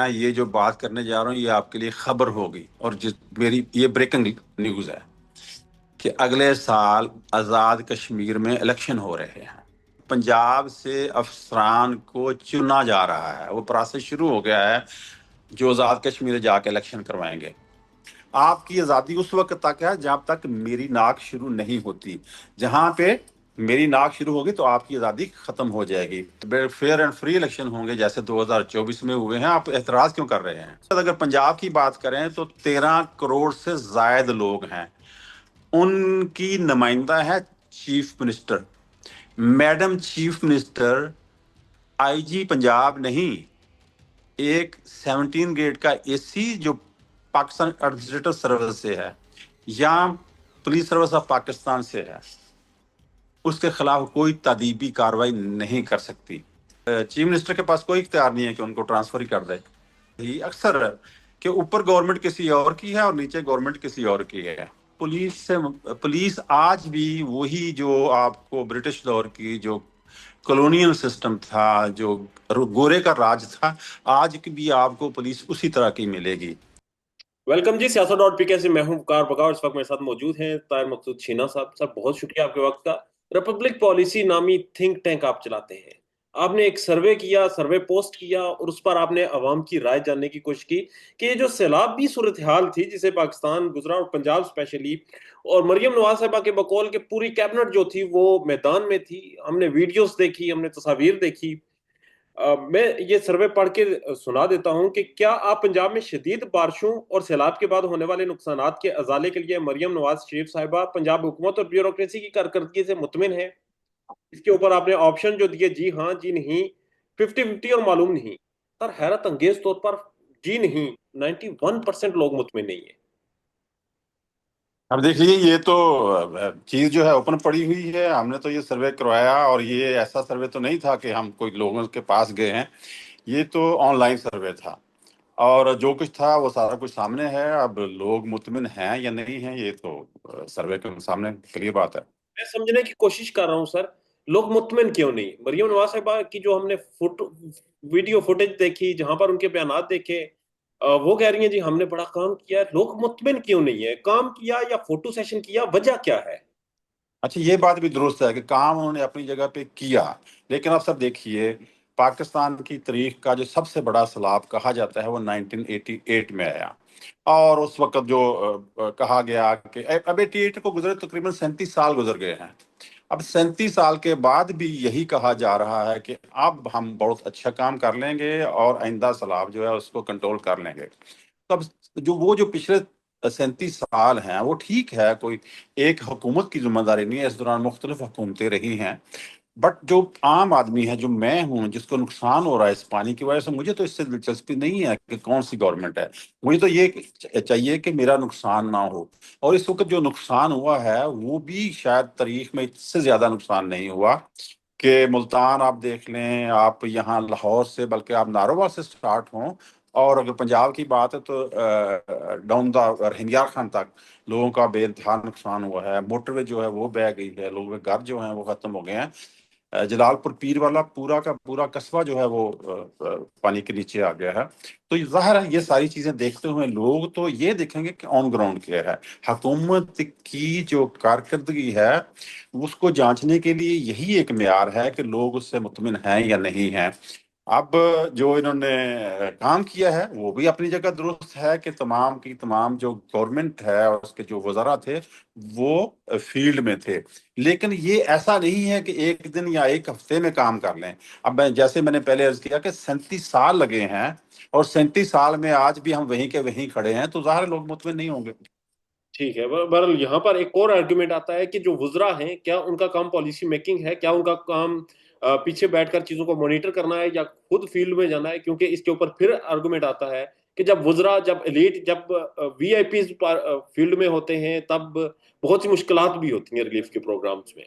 یہ جو بات کرنے جا رہا ہوں یہ آپ کے لیے خبر ہوگی، اور میری یہ بریکنگ نیوز ہے کہ اگلے سال آزاد کشمیر میں الیکشن ہو رہے ہیں۔ پنجاب سے افسران کو چنا جا رہا ہے، وہ پروسیس شروع ہو گیا ہے جو آزاد کشمیر جا کے الیکشن کروائیں گے۔ آپ کی آزادی اس وقت تک ہے جب تک میری ناک شروع نہیں ہوتی۔ جہاں پہ میری ناک شروع ہوگی تو آپ کی آزادی ختم ہو جائے گی۔ فیئر اینڈ فری الیکشن ہوں گے جیسے 2024 میں ہوئے ہیں۔ آپ اعتراض کیوں کر رہے ہیں؟ اگر پنجاب کی بات کریں تو 13 کروڑ سے زائد لوگ ہیں، ان کی نمائندہ ہے chief minister. Madam chief minister I G Punjab نہیں، ایک 17 گریڈ کا اے سی جو پاکستان ایڈمنسٹریٹو سروس سے ہے یا پولیس سروس آف پاکستان سے ہے، اس کے خلاف کوئی تادیبی کاروائی نہیں کر سکتی۔ چیف منسٹر کے پاس کوئی اختیار نہیں ہے کہ ان کو ٹرانسفر ہی کر دے۔ یہ اکثر ہے کہ اوپر گورنمنٹ کسی اور کی ہے اور نیچے گورنمنٹ کسی اور کی ہے۔ پولیس آج بھی وہی جو آپ کو برٹش دور کی جو کالونیل سسٹم تھا، جو گورے کا راج تھا، آج بھی آپ کو پولیس اسی طرح کی ملے گی۔ ویلکم جی سیاست ڈاٹ پی کے سے میں ہوں وقار بکار۔ اس وقت میرے ساتھ موجود ہیں طاہر مقصود چھینا صاحب۔ سر بہت شکریہ آپ کے وقت کا۔ ریپبلک پالیسی نامی تھنک ٹینک آپ چلاتے ہیں، آپ نے ایک سروے کیا، سروے پوسٹ کیا اور اس پر آپ نے عوام کی رائے جاننے کی کوشش کی کہ یہ جو سیلابی صورتحال تھی جسے پاکستان گزرا اور پنجاب اسپیشلی، اور مریم نواز صاحبہ کے بقول کہ پوری کیبنٹ جو تھی وہ میدان میں تھی، ہم نے ویڈیوز دیکھی، ہم نے تصاویر دیکھی۔ میں یہ سروے پڑھ کے سنا دیتا ہوں کہ کیا آپ پنجاب میں شدید بارشوں اور سیلاب کے بعد ہونے والے نقصانات کے ازالے کے لیے مریم نواز شریف صاحبہ پنجاب حکومت اور بیوروکریسی کی کارکردگی سے مطمئن ہیں؟ اس کے اوپر آپ نے آپشن جو دیے، جی ہاں، جی نہیں، 50-50 اور معلوم نہیں۔ سر حیرت انگیز طور پر جی نہیں 91% لوگ مطمئن نہیں ہیں۔ اب دیکھ لیجیے، یہ تو چیز جو ہے اوپن پڑی ہوئی ہے۔ ہم نے تو یہ سروے کروایا، اور یہ ایسا سروے تو نہیں تھا کہ ہم کوئی لوگوں کے پاس گئے ہیں، یہ تو آن لائن سروے تھا، اور جو کچھ تھا وہ سارا کچھ سامنے ہے۔ اب لوگ مطمئن ہیں یا نہیں ہیں یہ تو سروے کے سامنے کلیئر بات ہے۔ میں سمجھنے کی کوشش کر رہا ہوں سر، لوگ مطمئن کیوں نہیں؟ مریم نواز صاحبہ کی جو ہم نے ویڈیو فوٹیج دیکھی، جہاں پر ان کے بیانات دیکھے، وہ کہہ رہی ہیں جی ہم نے بڑا کام کیا ہے۔ لوگ مطمئن کیوں نہیں ہے؟ کام کیا یا فوٹو سیشن کیا، وجہ کیا ہے؟ اچھا، یہ بات بھی درست ہے کہ کام انہوں نے اپنی جگہ پہ کیا، لیکن اب سب دیکھیے، پاکستان کی تاریخ کا جو سب سے بڑا سیلاب کہا جاتا ہے وہ 1988 میں آیا، اور اس وقت جو کہا گیا کہ اب 88 کو گزرے تقریباً 37 سال گزر گئے ہیں۔ اب 37 سال کے بعد بھی یہی کہا جا رہا ہے کہ اب ہم بہت اچھا کام کر لیں گے اور آئندہ سیلاب جو ہے اس کو کنٹرول کر لیں گے۔ تب جو پچھلے 37 سال ہیں وہ ٹھیک ہے، کوئی ایک حکومت کی ذمہ داری نہیں ہے، اس دوران مختلف حکومتیں رہی ہیں، بٹ جو عام آدمی ہے، جو میں ہوں، جس کو نقصان ہو رہا ہے اس پانی کی وجہ سے، مجھے تو اس سے دلچسپی نہیں ہے کہ کون سی گورنمنٹ ہے۔ مجھے تو یہ چاہیے کہ میرا نقصان نہ ہو، اور اس وقت جو نقصان ہوا ہے وہ بھی شاید تاریخ میں اس سے زیادہ نقصان نہیں ہوا۔ کہ ملتان آپ دیکھ لیں، آپ یہاں لاہور سے، بلکہ آپ ناروال سے سٹارٹ ہوں، اور اگر پنجاب کی بات ہے تو ڈاؤن دا ہنگیار خان تک لوگوں کا بے انتہا نقصان ہوا ہے۔ موٹر وے جو ہے وہ بہہ گئی ہے، لوگوں کے گھر جو ہیں وہ ختم ہو گئے ہیں۔ جلال پور پیر والا پورا کا پورا قصبہ جو ہے وہ پانی کے نیچے آ گیا ہے۔ تو ظاہر ہے یہ ساری چیزیں دیکھتے ہوئے لوگ تو یہ دیکھیں گے کہ آن گراؤنڈ کیا ہے۔ حکومت کی جو کارکردگی ہے اس کو جانچنے کے لیے یہی ایک معیار ہے کہ لوگ اس سے مطمئن ہیں یا نہیں ہیں۔ اب جو انہوں نے کام کیا ہے وہ بھی اپنی جگہ درست ہے کہ تمام کی تمام جو گورنمنٹ ہے اور اس کے جو وزراء تھے وہ فیلڈ میں تھے، لیکن یہ ایسا نہیں ہے کہ ایک دن یا ایک ہفتے میں کام کر لیں۔ اب جیسے میں نے پہلے عرض کیا کہ 37 سال لگے ہیں، اور 37 سال میں آج بھی ہم وہیں کے وہیں کھڑے ہیں، تو ظاہر لوگ مطمئن نہیں ہوں گے۔ ٹھیک ہے، بہرحال یہاں پر ایک اور آرگومنٹ آتا ہے کہ جو وزراء ہیں، کیا ان کا کام پالیسی میکنگ ہے؟ کیا ان کا کام پیچھے بیٹھ کر چیزوں کو مانیٹر کرنا ہے یا خود فیلڈ میں جانا ہے؟ کیونکہ اس کے اوپر پھر آرگومنٹ آتا ہے کہ جب وزراء، جب ایلیٹ، جب وی آئی پیز فیلڈ میں ہوتے ہیں تب بہت سی مشکلات بھی ہوتی ہیں ریلیف کے پروگرامز میں۔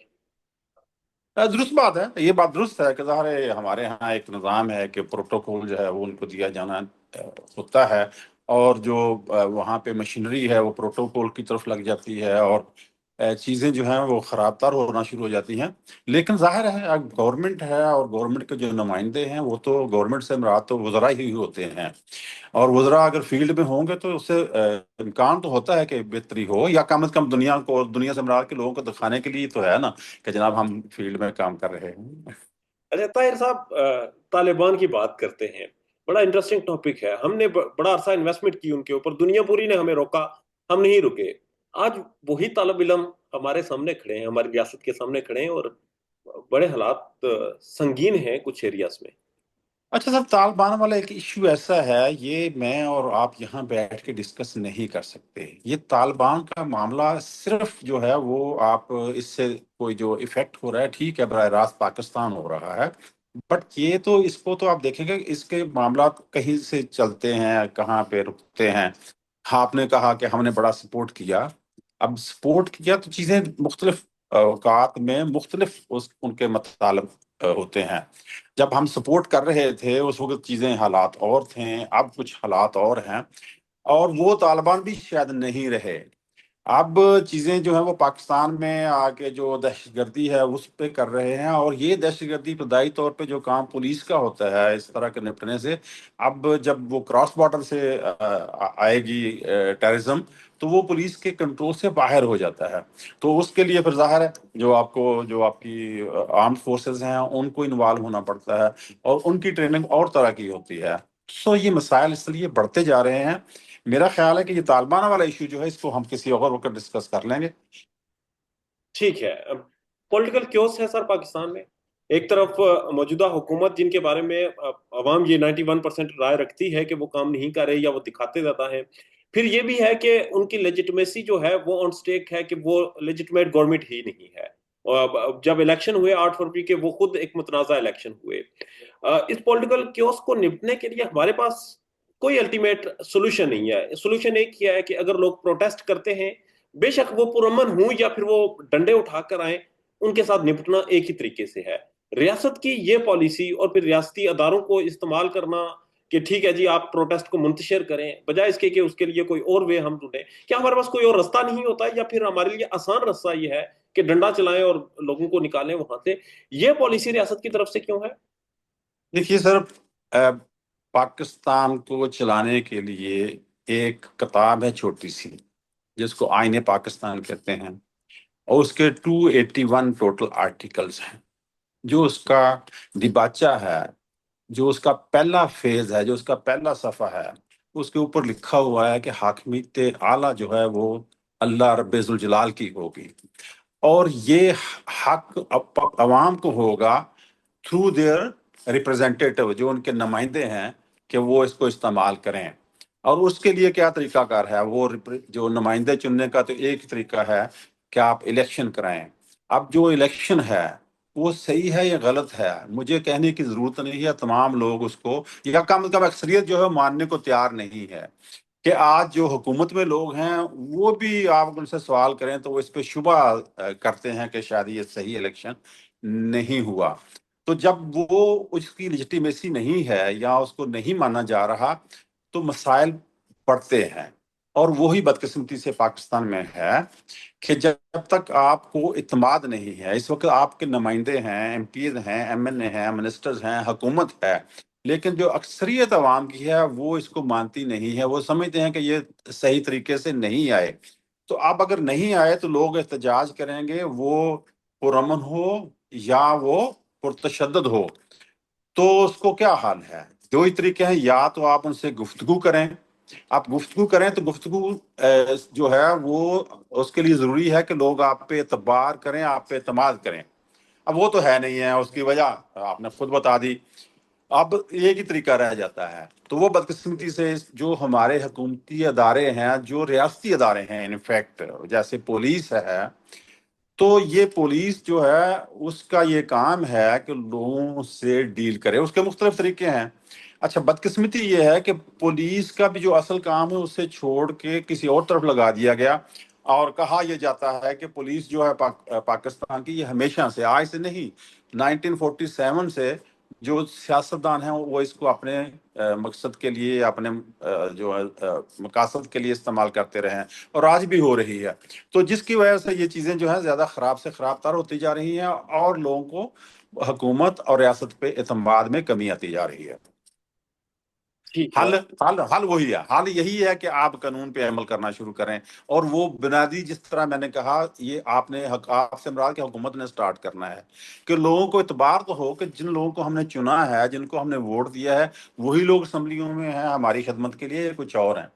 درست بات ہے، یہ بات درست ہے کہ ظاہر ہے ہمارے ہاں ایک نظام ہے کہ پروٹوکول جو ہے وہ ان کو دیا جانا ہوتا ہے، اور جو وہاں پہ مشینری ہے وہ پروٹوکول کی طرف لگ جاتی ہے، اور چیزیں جو ہیں وہ خراب تر ہونا شروع ہو جاتی ہیں. لیکن ظاہر ہے اب گورنمنٹ ہے اور گورنمنٹ کے جو نمائندے ہیں وہ تو گورنمنٹ سے مراد تو وزراء ہی ہوتے ہیں، اور وزراء اگر فیلڈ میں ہوں گے تو اس سے امکان تو ہوتا ہے کہ بہتری ہو، یا کم از کم دنیا سے مراد کے لوگوں کو دکھانے کے لیے تو ہے نا کہ جناب ہم فیلڈ میں کام کر رہے ہیں. اچھا طاہر صاحب، طالبان کی بات کرتے ہیں. بڑا انٹرسٹنگ ٹاپک ہے. ہم نے بڑا عرصہ انویسٹمنٹ کی ان کے اوپر، دنیا پوری نے ہمیں روکا، ہم نہیں رکے. آج وہی طالب علم ہمارے سامنے کھڑے ہیں، ہماری ریاست کے سامنے کھڑے ہیں، اور بڑے حالات سنگین ہیں کچھ ایریاز میں. اچھا سر، طالبان والا ایک ایشو ایسا ہے، یہ میں اور آپ یہاں بیٹھ کے ڈسکس نہیں کر سکتے. یہ طالبان کا معاملہ صرف جو ہے وہ آپ اس سے کوئی جو ایفیکٹ ہو رہا ہے، ٹھیک ہے براہ راست پاکستان ہو رہا ہے، بٹ یہ تو اس کو تو آپ دیکھیں گے اس کے معاملات کہیں سے چلتے ہیں کہاں پہ رکتے ہیں. آپ نے کہا کہ ہم نے بڑا سپورٹ کیا. اب سپورٹ کیا تو چیزیں مختلف اوقات میں مختلف ان کے مطالب ہوتے ہیں. جب ہم سپورٹ کر رہے تھے اس وقت چیزیں حالات اور تھے، اب کچھ حالات اور ہیں، اور وہ طالبان بھی شاید نہیں رہے. اب چیزیں جو ہیں وہ پاکستان میں آ کے جو دہشت گردی ہے اس پہ کر رہے ہیں، اور یہ دہشت گردی ابتدائی طور پہ جو کام پولیس کا ہوتا ہے اس طرح کے نپٹنے سے، اب جب وہ کراس بارڈر سے آئے گی ٹیررزم، تو وہ پولیس کے کنٹرول سے باہر ہو جاتا ہے. تو اس کے لیے پھر ظاہر ہے جو آپ کی آرمڈ فورسز ہیں ان کو انوالو ہونا پڑتا ہے، اور ان کی ٹریننگ اور طرح کی ہوتی ہے. سو یہ مسائل اس لیے بڑھتے جا رہے ہیں. میرا خیال ہے کہ یہ طالبان والا ایشو جو ہے اس کو ہم کسی اور وقت ڈسکس کر لیں گے. ٹھیک ہے. پولیٹیکل کیوس ہے سر پاکستان میں. ایک طرف موجودہ حکومت جن کے بارے میں عوام یہ 91% رائے رکھتی ہے کہ وہ کام نہیں کر رہے یا وہ دکھاتے زیادہ ہیں. پھر یہ بھی ہے کہ ان کی لیجٹمیسی جو ہے وہ آن سٹیک ہے کہ وہ لیجٹمیٹ گورنمنٹ ہی نہیں ہے. جب الیکشن ہوئے 8 فروری کے، وہ خود ایک متنازع الیکشن ہوئے. اس پولیٹیکل کیوس کو نپٹنے کے لیے ہمارے پاس کوئی الٹیمیٹ سولوشن نہیں ہے. سولوشن ایک ہی ہے کہ اگر لوگ پروٹیسٹ کرتے ہیں، بے شک وہ پرامن ہوں یا پھر وہ ڈنڈے اٹھا کر آئیں، ان کے ساتھ نپٹنا ایک ہی طریقے سے ہے. ریاست کی یہ پالیسی اور پھر ریاستی اداروں کو استعمال کرنا کہ ٹھیک ہے جی آپ پروٹیسٹ کو منتشر کریں، بجائے اس کے کہ اس کے لیے کوئی اور وے ہم ڈھونڈیں. کیا ہمارے پاس کوئی اور رستہ نہیں ہوتا، یا پھر ہمارے لیے آسان رستہ یہ ہے کہ ڈنڈا چلائیں اور لوگوں کو نکالیں وہاں سے؟ یہ پالیسی ریاست کی طرف سے کیوں ہے؟ دیکھیے سر، پاکستان کو چلانے کے لیے ایک کتاب ہے چھوٹی سی جس کو آئین پاکستان کہتے ہیں، اور اس کے 281 ٹوٹل آرٹیکلز ہیں. جو اس کا دیباچہ ہے، جو اس کا پہلا فیز ہے، جو اس کا پہلا صفحہ ہے، اس کے اوپر لکھا ہوا ہے کہ حاکمیت اعلیٰ جو ہے وہ اللہ رب ذوالجلال کی ہوگی، اور یہ حق عوام کو ہوگا تھرو دیئر ریپرزینٹیٹیو، جو ان کے نمائندے ہیں، کہ وہ اس کو استعمال کریں. اور اس کے لیے کیا طریقہ کار ہے؟ وہ جو نمائندے چننے کا تو ایک طریقہ ہے کہ آپ الیکشن کرائیں. اب جو الیکشن ہے وہ صحیح ہے یا غلط ہے مجھے کہنے کی ضرورت نہیں ہے. تمام لوگ اس کو، یا کم از کم اکثریت جو ہے ماننے کو تیار نہیں ہے. کہ آج جو حکومت میں لوگ ہیں وہ بھی آپ ان سے سوال کریں تو وہ اس پہ شبہ کرتے ہیں کہ شاید یہ صحیح الیکشن نہیں ہوا. تو جب وہ اس کی لیجٹیمیسی نہیں ہے یا اس کو نہیں مانا جا رہا تو مسائل بڑھتے ہیں. اور وہی بدقسمتی سے پاکستان میں ہے کہ جب تک آپ کو اعتماد نہیں ہے، اس وقت آپ کے نمائندے ہیں، ایم پیز ہیں، ایم این اے ہیں، منسٹرز ہیں، حکومت ہے، لیکن جو اکثریت عوام کی ہے وہ اس کو مانتی نہیں ہے. وہ سمجھتے ہیں کہ یہ صحیح طریقے سے نہیں آئے. تو اب اگر نہیں آئے تو لوگ احتجاج کریں گے، وہ پرامن ہو یا وہ پرتشدد ہو. تو اس کو کیا حال ہے؟ دو ہی طریقے ہیں، یا تو آپ ان سے گفتگو کریں. آپ گفتگو کریں تو گفتگو جو ہے وہ اس کے لیے ضروری ہے کہ لوگ آپ پہ اعتبار کریں، آپ پہ اعتماد کریں. اب وہ تو ہے نہیں ہے، اس کی وجہ آپ نے خود بتا دی. اب ایک ہی طریقہ رہ جاتا ہے. تو وہ بدقسمتی سے جو ہمارے حکومتی ادارے ہیں، جو ریاستی ادارے ہیں، انفیکٹ جیسے پولیس ہے، تو یہ پولیس جو ہے اس کا یہ کام ہے کہ لوگوں سے ڈیل کرے. اس کے مختلف طریقے ہیں. اچھا، بدقسمتی یہ ہے کہ پولیس کا بھی جو اصل کام ہے اسے چھوڑ کے کسی اور طرف لگا دیا گیا، اور کہا یہ جاتا ہے کہ پولیس جو ہے پاکستان کی، یہ ہمیشہ سے، آج سے نہیں، 1947 سے جو سیاستدان ہیں وہ اس کو اپنے مقصد کے لیے، اپنے جو ہے مقاصد کے لیے استعمال کرتے رہے ہیں، اور آج بھی ہو رہی ہے۔ تو جس کی وجہ سے یہ چیزیں جو ہیں زیادہ خراب سے خراب تر ہوتی جا رہی ہیں، اور لوگوں کو حکومت اور ریاست پہ اعتماد میں کمی آتی جا رہی ہے۔ ٹھیک ہے. حل وہی ہے، حل یہی ہے کہ آپ قانون پہ عمل کرنا شروع کریں، اور وہ بنیادی جس طرح میں نے کہا، یہ آپ سے مراد کہ حکومت نے سٹارٹ کرنا ہے کہ لوگوں کو اعتبار تو ہو کہ جن لوگوں کو ہم نے چنا ہے، جن کو ہم نے ووٹ دیا ہے، وہی لوگ اسمبلیوں میں ہیں ہماری خدمت کے لیے، یا کچھ اور ہیں۔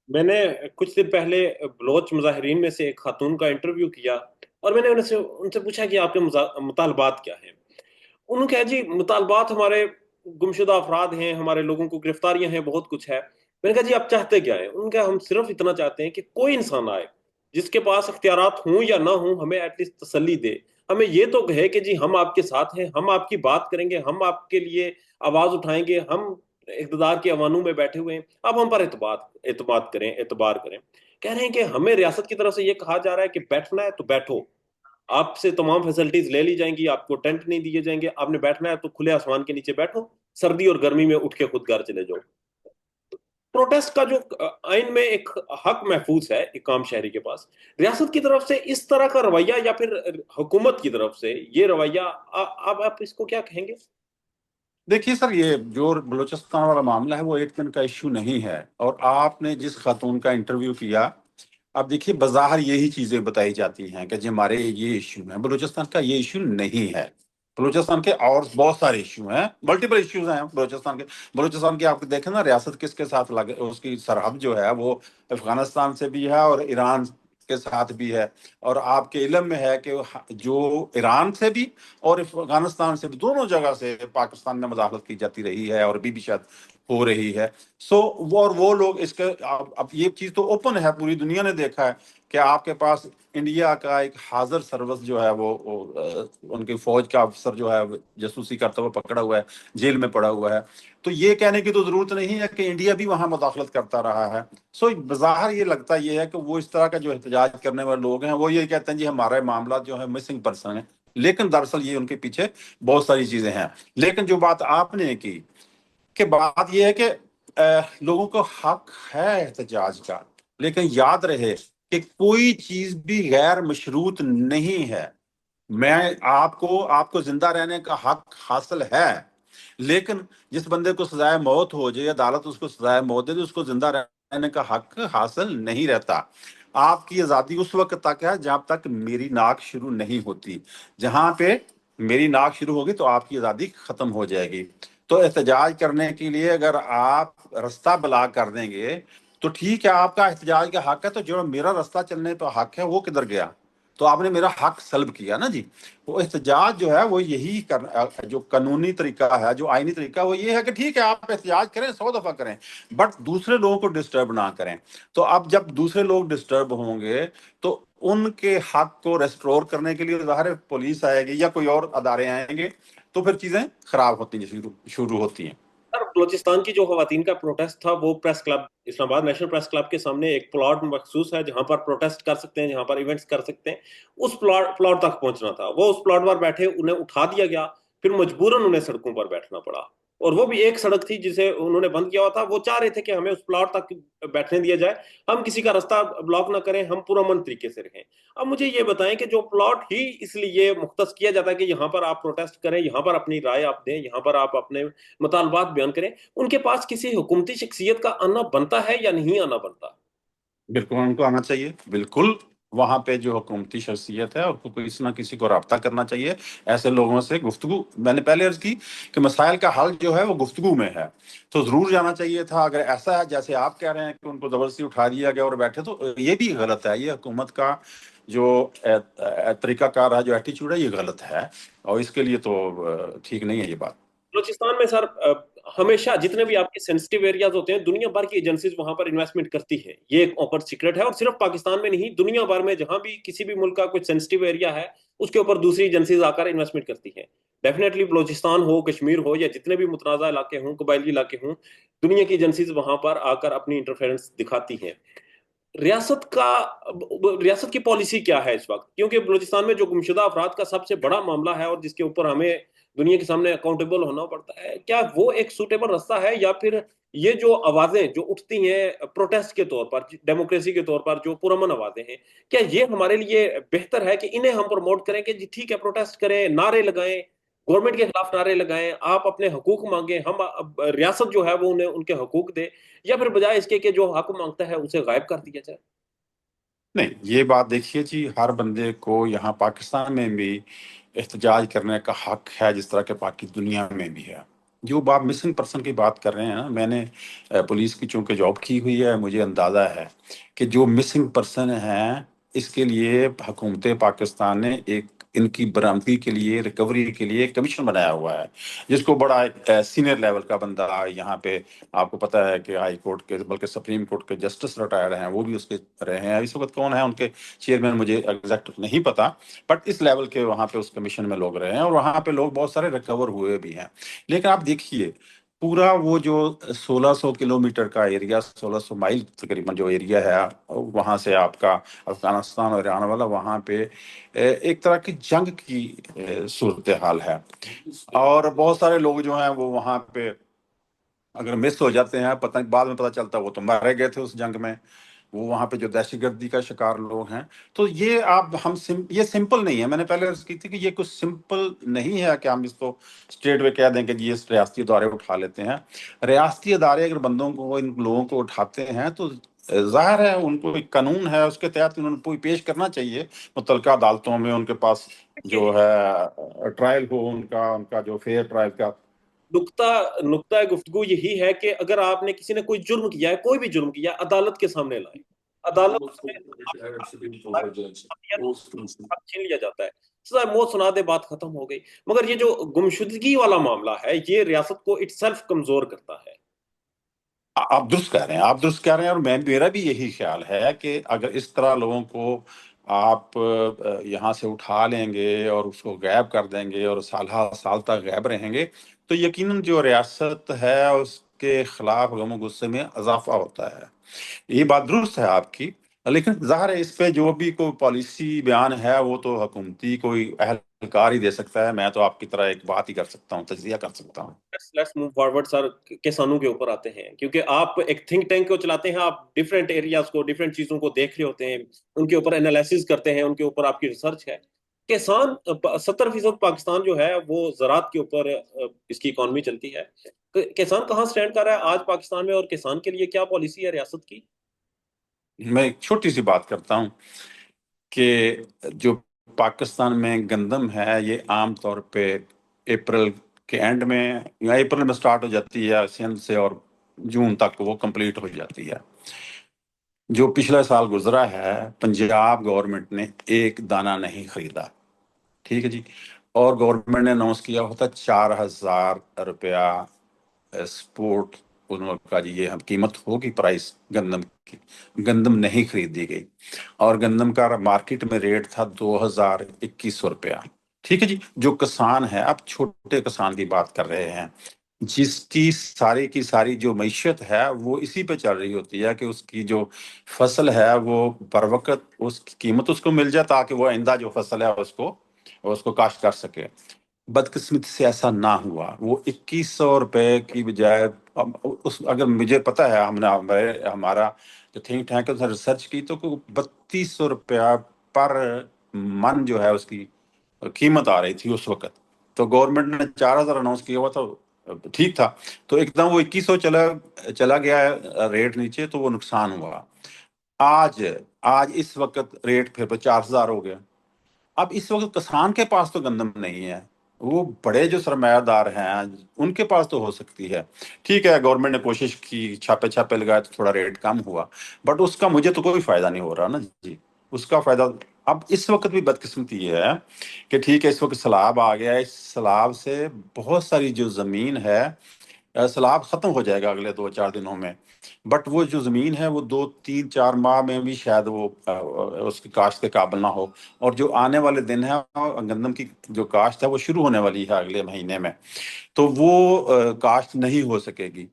میں نے کچھ دن پہلے بلوچ مظاہرین میں سے ایک خاتون کا انٹرویو کیا، اور میں نے ان سے پوچھا کہ آپ کے مطالبات کیا ہیں. انہوں نے کہا جی مطالبات ہمارے گمشدہ افراد ہیں، ہمارے لوگوں کو گرفتاریاں ہیں، بہت کچھ ہے. میں نے کہا جی آپ چاہتے کیا ہیں؟ انہوں نے کہا ہم صرف اتنا چاہتے ہیں کہ کوئی انسان آئے جس کے پاس اختیارات ہوں یا نہ ہوں، ہمیں ایٹ لیسٹ تسلی دے، ہمیں یہ تو کہے کہ جی ہم آپ کے ساتھ ہیں، ہم آپ کی بات کریں گے، ہم آپ کے لیے آواز اٹھائیں گے، ہم اقتدار کے ایوانوں میں بیٹھے ہوئے ہیں، آپ ہم پر اعتماد کریں، اعتبار کریں. کہہ رہے ہیں کہ ہمیں ریاست کی طرف سے یہ کہا جا رہا ہے کہ بیٹھنا ہے تو بیٹھو، آپ سے تمام فیسلٹیز لے لی جائیں گی، آپ کو ٹینٹ نہیں دیے جائیں گے، آپ نے بیٹھنا ہے تو کھلے آسمان کے نیچے بیٹھو، سردی اور گرمی میں اٹھ کے خود گھر چلے جاؤ. پروٹیسٹ کا جو آئین میں ایک حق محفوظ ہے ایک عام شہری کے پاس، ریاست کی طرف سے اس طرح کا رویہ، یا پھر حکومت کی طرف سے یہ رویہ، آپ اس کو کیا کہیں گے؟ دیکھیے سر، یہ جو بلوچستان والا معاملہ ہے وہ ایک دن کا ایشو نہیں ہے، اور آپ نے جس خاتون کا انٹرویو کیا، اب دیکھیے بظاہر یہی چیزیں بتائی جاتی ہیں کہ جی ہمارے یہ ایشو ہیں۔ بلوچستان کا یہ ایشو نہیں ہے، بلوچستان کے اور بہت سارے ایشو ہیں، ملٹیپل ایشوز ہیں بلوچستان کے آپ دیکھیں نا، ریاست کس کے ساتھ لگے، اس کی سرحد جو ہے وہ افغانستان سے بھی ہے اور ایران کے ساتھ بھی ہے، اور آپ کے علم میں ہے کہ جو ایران سے بھی اور افغانستان سے بھی، دونوں جگہ سے پاکستان میں مداخلت کی جاتی رہی ہے، اور بھی شاید ہو رہی ہے۔ وہ لوگ اس کے، اب یہ چیز تو اوپن ہے، پوری دنیا نے دیکھا ہے کہ آپ کے پاس انڈیا کا ایک حاضر سروس جو ہے وہ ان کی فوج کا افسر جو ہے جاسوسی کرتا ہوا پکڑا ہوا ہے، جیل میں پڑا ہوا ہے۔ تو یہ کہنے کی تو ضرورت نہیں ہے کہ انڈیا بھی وہاں مداخلت کرتا رہا ہے۔ بظاہر یہ لگتا یہ ہے کہ وہ اس طرح کا جو احتجاج کرنے والے لوگ ہیں وہ یہ کہتے ہیں جی ہمارے معاملات جو ہے مسنگ پرسن ہیں، لیکن دراصل یہ ان کے پیچھے بہت ساری چیزیں ہیں۔ لیکن جو بات آپ نے کی کہ بات یہ ہے کہ لوگوں کو حق ہے احتجاج کا، لیکن یاد رہے کہ کوئی چیز بھی غیر مشروط نہیں ہے۔ میں آپ کو زندہ رہنے کا حق حاصل ہے، لیکن جس بندے کو سزائے موت ہو جائے، عدالت اس کو سزائے موت دے دے، اس کو زندہ رہنے کا حق حاصل نہیں رہتا۔ آپ کی آزادی اس وقت تک ہے جب تک میری ناک شروع نہیں ہوتی۔ جہاں پہ میری ناک شروع ہوگی تو آپ کی آزادی ختم ہو جائے گی۔ تو احتجاج کرنے کے لیے اگر آپ رستہ بلاک کر دیں گے تو ٹھیک ہے، آپ کا احتجاج کا حق ہے، تو جو میرا رستہ چلنے پہ حق ہے وہ کدھر گیا؟ تو آپ نے میرا حق سلب کیا نا جی۔ وہ احتجاج جو ہے وہ یہی جو قانونی طریقہ ہے، جو آئینی طریقہ، وہ یہ ہے کہ ٹھیک ہے آپ احتجاج کریں، 100 دفعہ کریں، بٹ دوسرے لوگوں کو ڈسٹرب نہ کریں۔ تو اب جب دوسرے لوگ ڈسٹرب ہوں گے تو ان کے حق کو ریسٹور کرنے کے لیے ظاہر ہے پولیس آئے گی یا کوئی اور ادارے آئیں گے، تو پھر چیزیں خراب ہوتی ہیں، شروع ہوتی ہیں۔ سر بلوچستان کی جو خواتین کا پروٹیسٹ تھا، وہ پریس کلب، اسلام آباد نیشنل پریس کلب کے سامنے ایک پلاٹ مخصوص ہے جہاں پر پروٹیسٹ کر سکتے ہیں، جہاں پر ایونٹس کر سکتے ہیں، اس پلاٹ تک پہنچنا تھا. وہ اس پلاٹ پر بیٹھے، انہیں اٹھا دیا گیا، پھر مجبوراً انہیں سڑکوں پر بیٹھنا پڑا. اور وہ بھی ایک سڑک تھی جسے انہوں نے بند کیا ہوا تھا. وہ چاہ رہے تھے کہ ہمیں اس پلاٹ تک بیٹھنے دیا جائے، ہم کسی کا راستہ بلاک نہ کریں، ہم پرامن طریقے سے رہیں. اب مجھے یہ بتائیں کہ جو پلاٹ ہی اس لیے مختص کیا جاتا ہے کہ یہاں پر آپ پروٹیسٹ کریں، یہاں پر اپنی رائے آپ دیں، یہاں پر آپ اپنے مطالبات بیان کریں، ان کے پاس کسی حکومتی شخصیت کا آنا بنتا ہے یا نہیں آنا بنتا؟ بالکل ان کو آنا چاہیے، بالکل وہاں پہ جو حکومتی شخصیت ہے اس کو کسی نہ کسی کو رابطہ کرنا چاہیے، ایسے لوگوں سے گفتگو، میں نے پہلے عرض کی کہ مسائل کا حل جو ہے وہ گفتگو میں ہے، تو ضرور جانا چاہیے تھا۔ اگر ایسا ہے جیسے آپ کہہ رہے ہیں کہ ان کو زبردستی اٹھا دیا گیا اور بیٹھے، تو یہ بھی غلط ہے۔ یہ حکومت کا جو طریقہ کار ہے، جو ایٹیچیوڈ ہے، یہ غلط ہے، اور اس کے لیے تو ٹھیک نہیں ہے یہ بات۔ بلوچستان میں سر ہمیشہ جتنے بھی آپ کے سینسٹیو ایریاز ہوتے ہیں، دنیا بھر کی ایجنسیز وہاں پر انویسٹمنٹ کرتی ہیں. یہ ایک اوپن سیکرٹ ہے، اور صرف پاکستان میں نہیں، دنیا بھر میں جہاں بھی کسی بھی ملک کا کوئی سینسٹیو ایریا ہے، اس کے اوپر دوسری ایجنسیز آ کر انویسٹمنٹ کرتی ہیں. ڈیفینیٹلی بلوچستان ہو، کشمیر ہو، یا جتنے بھی متنازع علاقے ہوں، قبائلی علاقے ہوں، دنیا کی ایجنسیز وہاں پر آ کر اپنی انٹرفیرنس دکھاتی ہیں. ریاست کا ریاست کی پالیسی کیا ہے اس وقت؟ کیونکہ بلوچستان میں جو گمشدہ افراد کا سب سے بڑا معاملہ ہے، اور جس کے اوپر ہمیں دنیا کے سامنے اکاؤنٹیبل ہونا پڑتا ہے، کیا وہ ایک سوٹیبل راستہ ہے، یا پھر یہ جو آوازیں جو اٹھتی ہیں پروٹیسٹ کے طور پر، ڈیموکریسی کے طور پر جو پرامن آوازیں ہیں، کیا یہ ہمارے لیے بہتر ہے کہ انہیں ہم پروموٹ کریں کہ جی ٹھیک ہے پروٹیسٹ کریں، نعرے لگائیں، گورنمنٹ کے خلاف نعرے لگائیں، آپ اپنے حقوق مانگیں، ہم ریاست جو ہے وہ انہیں ان کے حقوق دے، یا پھر بجائے اس کے کہ جو حق مانگتا ہے اسے غائب کر دیا جائے؟ نہیں، یہ بات دیکھیے جی، ہر بندے کو یہاں پاکستان میں بھی احتجاج کرنے کا حق ہے، جس طرح کہ باقی دنیا میں بھی ہے۔ جو بات مسنگ پرسن کی بات کر رہے ہیں نا، میں نے پولیس کی چونکہ جاب کی ہوئی ہے، مجھے اندازہ ہے کہ جو مسنگ پرسن ہیں، اس کے لیے حکومت پاکستان نے ایک ان کی برآمدی کے لیے، ریکوری کے لیے ایک کمیشن بنایا ہوا ہے، جس کو بڑا سینئر لیول کا بندہ یہاں پہ، آپ کو پتہ ہے کہ ہائی کورٹ کے بلکہ سپریم کورٹ کے جسٹس ریٹائرڈ ہیں، وہ بھی اس کے رہے ہیں۔ اس وقت کون ہے ان کے چیئرمین مجھے ایگزیکٹ نہیں پتا، بٹ اس لیول کے وہاں پہ اس کمیشن میں لوگ رہے ہیں، اور وہاں پہ لوگ بہت سارے ریکور ہوئے بھی ہیں۔ لیکن آپ دیکھیے پورا وہ جو 1600 کلومیٹر کا ایریا، 1600 مائل تقریباً جو ایریا ہے، وہاں سے آپ کا افغانستان اور ایران والا، وہاں پہ ایک طرح کی جنگ کی صورتحال ہے، اور بہت سارے لوگ جو ہیں وہ وہاں پہ اگر مس ہو جاتے ہیں، پتہ بعد میں پتہ چلتا ہے وہ تو مارے گئے تھے اس جنگ میں، وہ وہاں پہ جو دہشت گردی کا شکار لوگ ہیں۔ تو یہ یہ سمپل نہیں ہے، میں نے پہلے عرض کی تھی کہ یہ کچھ سمپل نہیں ہے کہ ہم اس کو اسٹریٹ وے کہہ دیں کہ جی اس ریاستی ادارے اٹھا لیتے ہیں۔ ریاستی ادارے اگر بندوں کو، ان لوگوں کو اٹھاتے ہیں تو ظاہر ہے ان کو ایک قانون ہے، اس کے تحت انہوں نے پیش کرنا چاہیے متعلقہ عدالتوں میں، ان کے پاس جو ہے ٹرائل ہو، ان کا جو فیئر ٹرائل کا۔ نقطہ گفتگو یہی ہے کہ اگر آپ نے کسی نے کوئی جرم کیا ہے، کوئی بھی جرم کیا ہے، عدالت کے سامنے لائیں، عدالت میں حق چھین لیا جاتا ہے، سزائے موت سنا دے، بات ختم ہو گئی۔ مگر یہ جو گمشدگی والا معاملہ ہے، یہ ریاست کو اٹ سیلف کمزور کرتا ہے۔ آپ درست کہہ رہے ہیں، آپ درست کہہ رہے ہیں، اور میرا بھی یہی خیال ہے کہ اگر اس طرح لوگوں کو آپ یہاں سے اٹھا لیں گے اور اس کو غائب کر دیں گے اور سال سال تک غائب رہیں گے، تو یقیناً جو ریاست ہے اس کے خلاف غم و غصے میں اضافہ ہوتا ہے۔ یہ بات درست ہے آپ کی، لیکن ظاہر ہے اس پہ جو بھی کوئی پالیسی بیان ہے وہ تو حکومتی کوئی اہلکار ہی دے سکتا ہے، میں تو آپ کی طرح ایک بات ہی کر سکتا ہوں، تجزیہ کر سکتا ہوں۔ لیٹس موو فارورڈ سر، کسانوں کے اوپر آتے ہیں، کیونکہ آپ ایک تھنک ٹینک کو چلاتے ہیں، آپ ڈفرینٹ ایریاز کو، ڈفرینٹ چیزوں کو دیکھ رہے ہوتے ہیں، ان کے اوپر انالیسز کرتے ہیں، ان کے اوپر آپ کی ریسرچ ہے۔ کسان 70% پاکستان جو ہے وہ زراعت کے اوپر اس کی اکانومی چلتی ہے۔ کسان کہاں سٹینڈ کر رہا ہے آج پاکستان میں، اور کسان کے لیے کیا پالیسی ہے ریاست کی؟ میں ایک چھوٹی سی بات کرتا ہوں کہ جو پاکستان میں گندم ہے، یہ عام طور پہ اپریل کے اینڈ میں یا اپریل میں سٹارٹ ہو جاتی ہے، سندھ سے، اور جون تک وہ کمپلیٹ ہو جاتی ہے۔ جو پچھلا سال گزرا ہے، پنجاب گورنمنٹ نے ایک دانہ نہیں خریدا، ٹھیک ہے جی، اور گورنمنٹ نے اناؤنس کیا ہوتا 4000 روپیہ سپورٹ، انہوں نے کہا جی یہ ہم قیمت ہوگی، پرائس گندم کی، گندم نہیں خریدی گئی، اور گندم کا مارکیٹ میں ریٹ تھا 2100 روپیہ، ٹھیک ہے جی۔ جو کسان ہے، اب چھوٹے کسان کی بات کر رہے ہیں، جس کی ساری جو معیشت ہے وہ اسی پہ چل رہی ہوتی ہے کہ اس کی جو فصل ہے وہ بر وقت اس کی قیمت اس کو مل جائے، تاکہ وہ آئندہ جو فصل ہے اس کو کاشت کر سکے۔ بدقسمتی سے ایسا نہ ہوا، وہ 2100 روپے کی بجائے، اگر مجھے پتا ہے، ہمارا جو تھنک ٹینک ہے اس نے ریسرچ کی تو 3200 روپیہ پر من جو ہے اس کی قیمت آ رہی تھی اس وقت۔ تو گورنمنٹ نے 4000 اناؤنس کیا ہوا تھا، ٹھیک تھا، تو ایک دم وہ 2100 چلا گیا ہے ریٹ نیچے، تو وہ نقصان ہوا۔ آج اس وقت ریٹ پھر 4000 ہو گیا۔ اب اس وقت کسان کے پاس تو گندم نہیں ہے، وہ بڑے جو سرمایہ دار ہیں ان کے پاس تو ہو سکتی ہے، ٹھیک ہے، گورنمنٹ نے کوشش کی، چھاپے لگائے تو تھوڑا ریٹ کم ہوا، بٹ اس کا مجھے تو کوئی فائدہ نہیں ہو رہا نا جی، اس کا فائدہ۔ اب اس وقت بھی بدقسمتی یہ ہے کہ ٹھیک ہے، اس وقت سیلاب آ گیا ہے، اس سیلاب سے بہت ساری جو زمین ہے، سیلاب ختم ہو جائے گا اگلے 2-4 دنوں میں، بٹ وہ جو زمین ہے وہ 2-3-4 ماہ میں بھی شاید وہ اس کی کاشت کے قابل نہ ہو، اور جو آنے والے دن ہے گندم کی جو کاشت ہے وہ شروع ہونے والی ہے اگلے مہینے میں، تو وہ کاشت نہیں ہو سکے گی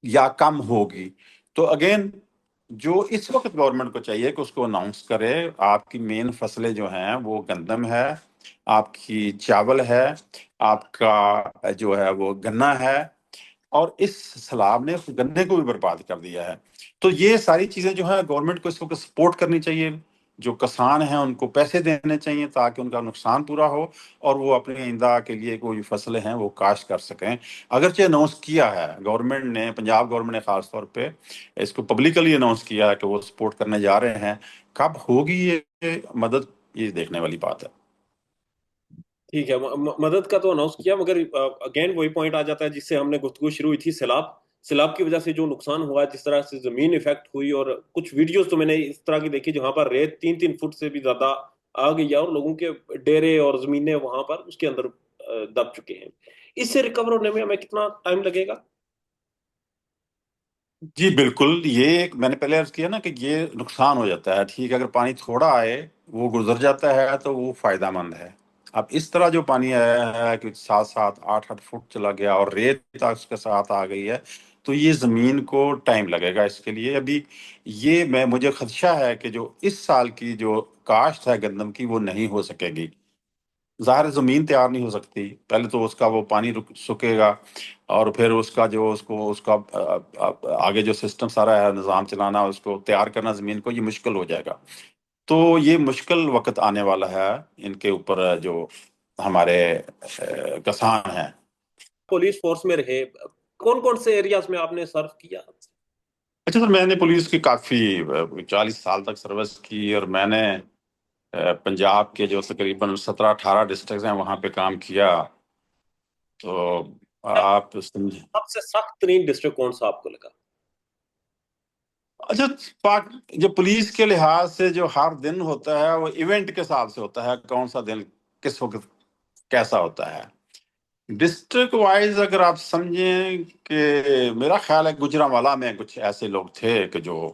یا کم ہوگی۔ تو اگین جو اس وقت گورنمنٹ کو چاہیے کہ اس کو اناؤنس کرے، آپ کی مین فصلیں جو ہیں وہ گندم ہے، آپ کی چاول ہے، آپ کا جو ہے وہ گنا ہے، اور اس سیلاب نے اس گنے کو بھی برباد کر دیا ہے۔ تو یہ ساری چیزیں جو ہے گورنمنٹ کو اس وقت سپورٹ کرنی چاہیے، جو کسان ہیں ان کو پیسے دینے چاہیے تاکہ ان کا نقصان پورا ہو اور وہ اپنے آئندہ کے لیے کوئی فصلیں ہیں وہ کاشت کر سکیں۔ اگرچہ اناؤنس کیا ہے گورنمنٹ نے، پنجاب گورنمنٹ نے خاص طور پہ اس کو پبلکلی اناؤنس کیا ہے کہ وہ سپورٹ کرنے جا رہے ہیں۔ کب ہوگی یہ مدد، یہ دیکھنے والی بات ہے۔ ٹھیک ہے، مدد کا تو اناؤنس کیا، مگر اگین وہی پوائنٹ آ جاتا ہے جس سے ہم نے گفتگو شروع ہوئی تھی، سیلاب۔ سیلاب کی وجہ سے جو نقصان ہوا، جس طرح سے زمین افیکٹ ہوئی، اور کچھ ویڈیوز تو میں نے اس طرح کی دیکھی جہاں پر ریت 3 3 فٹ سے بھی زیادہ آ گئی ہے اور لوگوں کے ڈیرے اور زمینیں وہاں پر اس کے اندر دب چکے ہیں۔ اس سے ریکور ہونے میں ہمیں کتنا ٹائم لگے گا؟ جی بالکل، یہ میں نے پہلے عرض کیا نا کہ یہ نقصان ہو جاتا ہے، ٹھیک ہے، اگر پانی تھوڑا آئے وہ گزر جاتا ہے تو وہ فائدہ مند ہے۔ اب اس طرح جو پانی آیا ہے کہ 7 7 8 8 فٹ چلا گیا اور ریت تک اس کے ساتھ آ گئی ہے، تو یہ زمین کو ٹائم لگے گا اس کے لیے۔ ابھی یہ مجھے خدشہ ہے کہ جو اس سال کی جو کاشت ہے گندم کی وہ نہیں ہو سکے گی۔ ظاہر زمین تیار نہیں ہو سکتی، پہلے تو اس کا وہ پانی سکے گا، اور پھر اس کا جو اس کا آگے جو سسٹم سارا ہے، نظام چلانا، اس کو تیار کرنا زمین کو، یہ مشکل ہو جائے گا۔ تو یہ مشکل وقت آنے والا ہے ان کے اوپر جو ہمارے کسان ہیں۔ پولیس فورس میں رہے، کون کون سے ایریاز میں آپ نے سرو کیا؟ اچھا سر، میں نے پولیس کی کافی 40 سال تک سروس کی، اور میں نے پنجاب کے جو تقریباً 17 18 ڈسٹرکٹس ہیں وہاں پہ کام کیا۔ تو آپ سمجھیں۔ سب سے سخت ترین ڈسٹرکٹ کون سا آپ کو لگا؟ اچھا، پاک جو پولیس کے لحاظ سے جو ہر دن ہوتا ہے وہ ایونٹ کے حساب سے ہوتا ہے، کون سا دن کس وقت کیسا ہوتا ہے۔ ڈسٹرکٹ وائز اگر آپ سمجھیں کہ میرا خیال ہے گجرانوالہ میں کچھ ایسے لوگ تھے کہ جو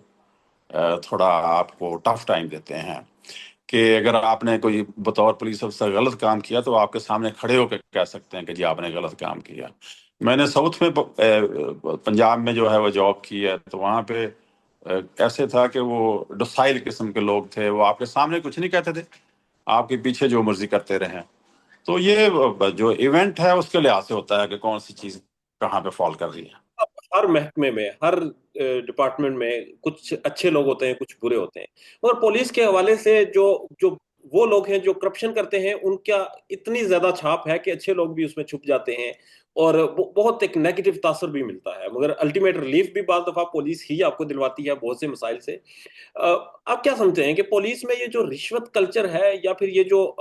تھوڑا آپ کو ٹف ٹائم دیتے ہیں، کہ اگر آپ نے کوئی بطور پولیس افسر غلط کام کیا تو آپ کے سامنے کھڑے ہو کے کہہ سکتے ہیں کہ جی آپ نے غلط کام کیا۔ میں نے ساؤتھ میں پنجاب میں جو ہے وہ جاب کی ہے، تو وہاں پہ ایسے تھا کہ وہ ڈوسائل قسم کے لوگ تھے، وہ آپ کے سامنے کچھ نہیں کہتے تھے، آپ کے پیچھے جو مرضی کرتے رہیں۔ تو یہ جو ایونٹ ہے اس کے لحاظ سے ہوتا ہے کہ کون سی چیز کہاں پہ فال کر رہی ہے۔ ہر محکمے میں، ہر ڈپارٹمنٹ میں کچھ اچھے لوگ ہوتے ہیں، کچھ برے ہوتے ہیں، اور پولیس کے حوالے سے جو جو وہ لوگ ہیں جو کرپشن کرتے ہیں، ان کا اتنی زیادہ چھاپ ہے کہ اچھے لوگ بھی اس میں چھپ جاتے ہیں، اور بہت ایک نیگیٹو تاثر بھی ملتا ہے، مگر الٹیمیٹ ریلیف بھی بعض دفعہ پولیس ہی آپ کو دلواتی ہے بہت سے مسائل سے۔ آپ کیا سمجھتے ہیں کہ پولیس میں یہ جو رشوت کلچر ہے، یا پھر یہ جو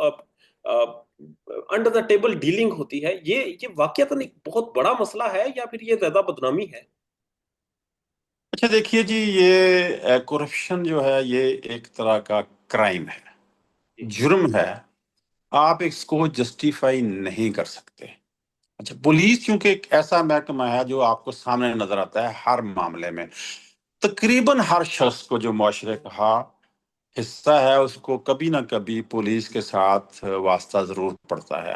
انڈر دا ٹیبل ڈیلنگ ہوتی ہے، یہ واقعتاً ایک بہت بڑا مسئلہ ہے، یا پھر یہ زیادہ بدنامی ہے؟ اچھا دیکھیے جی، یہ کرپشن جو ہے یہ ایک طرح کا کرائم ہے، جرم ہے، آپ اس کو جسٹیفائی نہیں کر سکتے۔ اچھا، پولیس کیونکہ ایک ایسا محکمہ ہے جو آپ کو سامنے نظر آتا ہے ہر معاملے میں، تقریباً ہر شخص کو جو معاشرے کا حصہ ہے اس کو کبھی نہ کبھی پولیس کے ساتھ واسطہ ضرور پڑتا ہے۔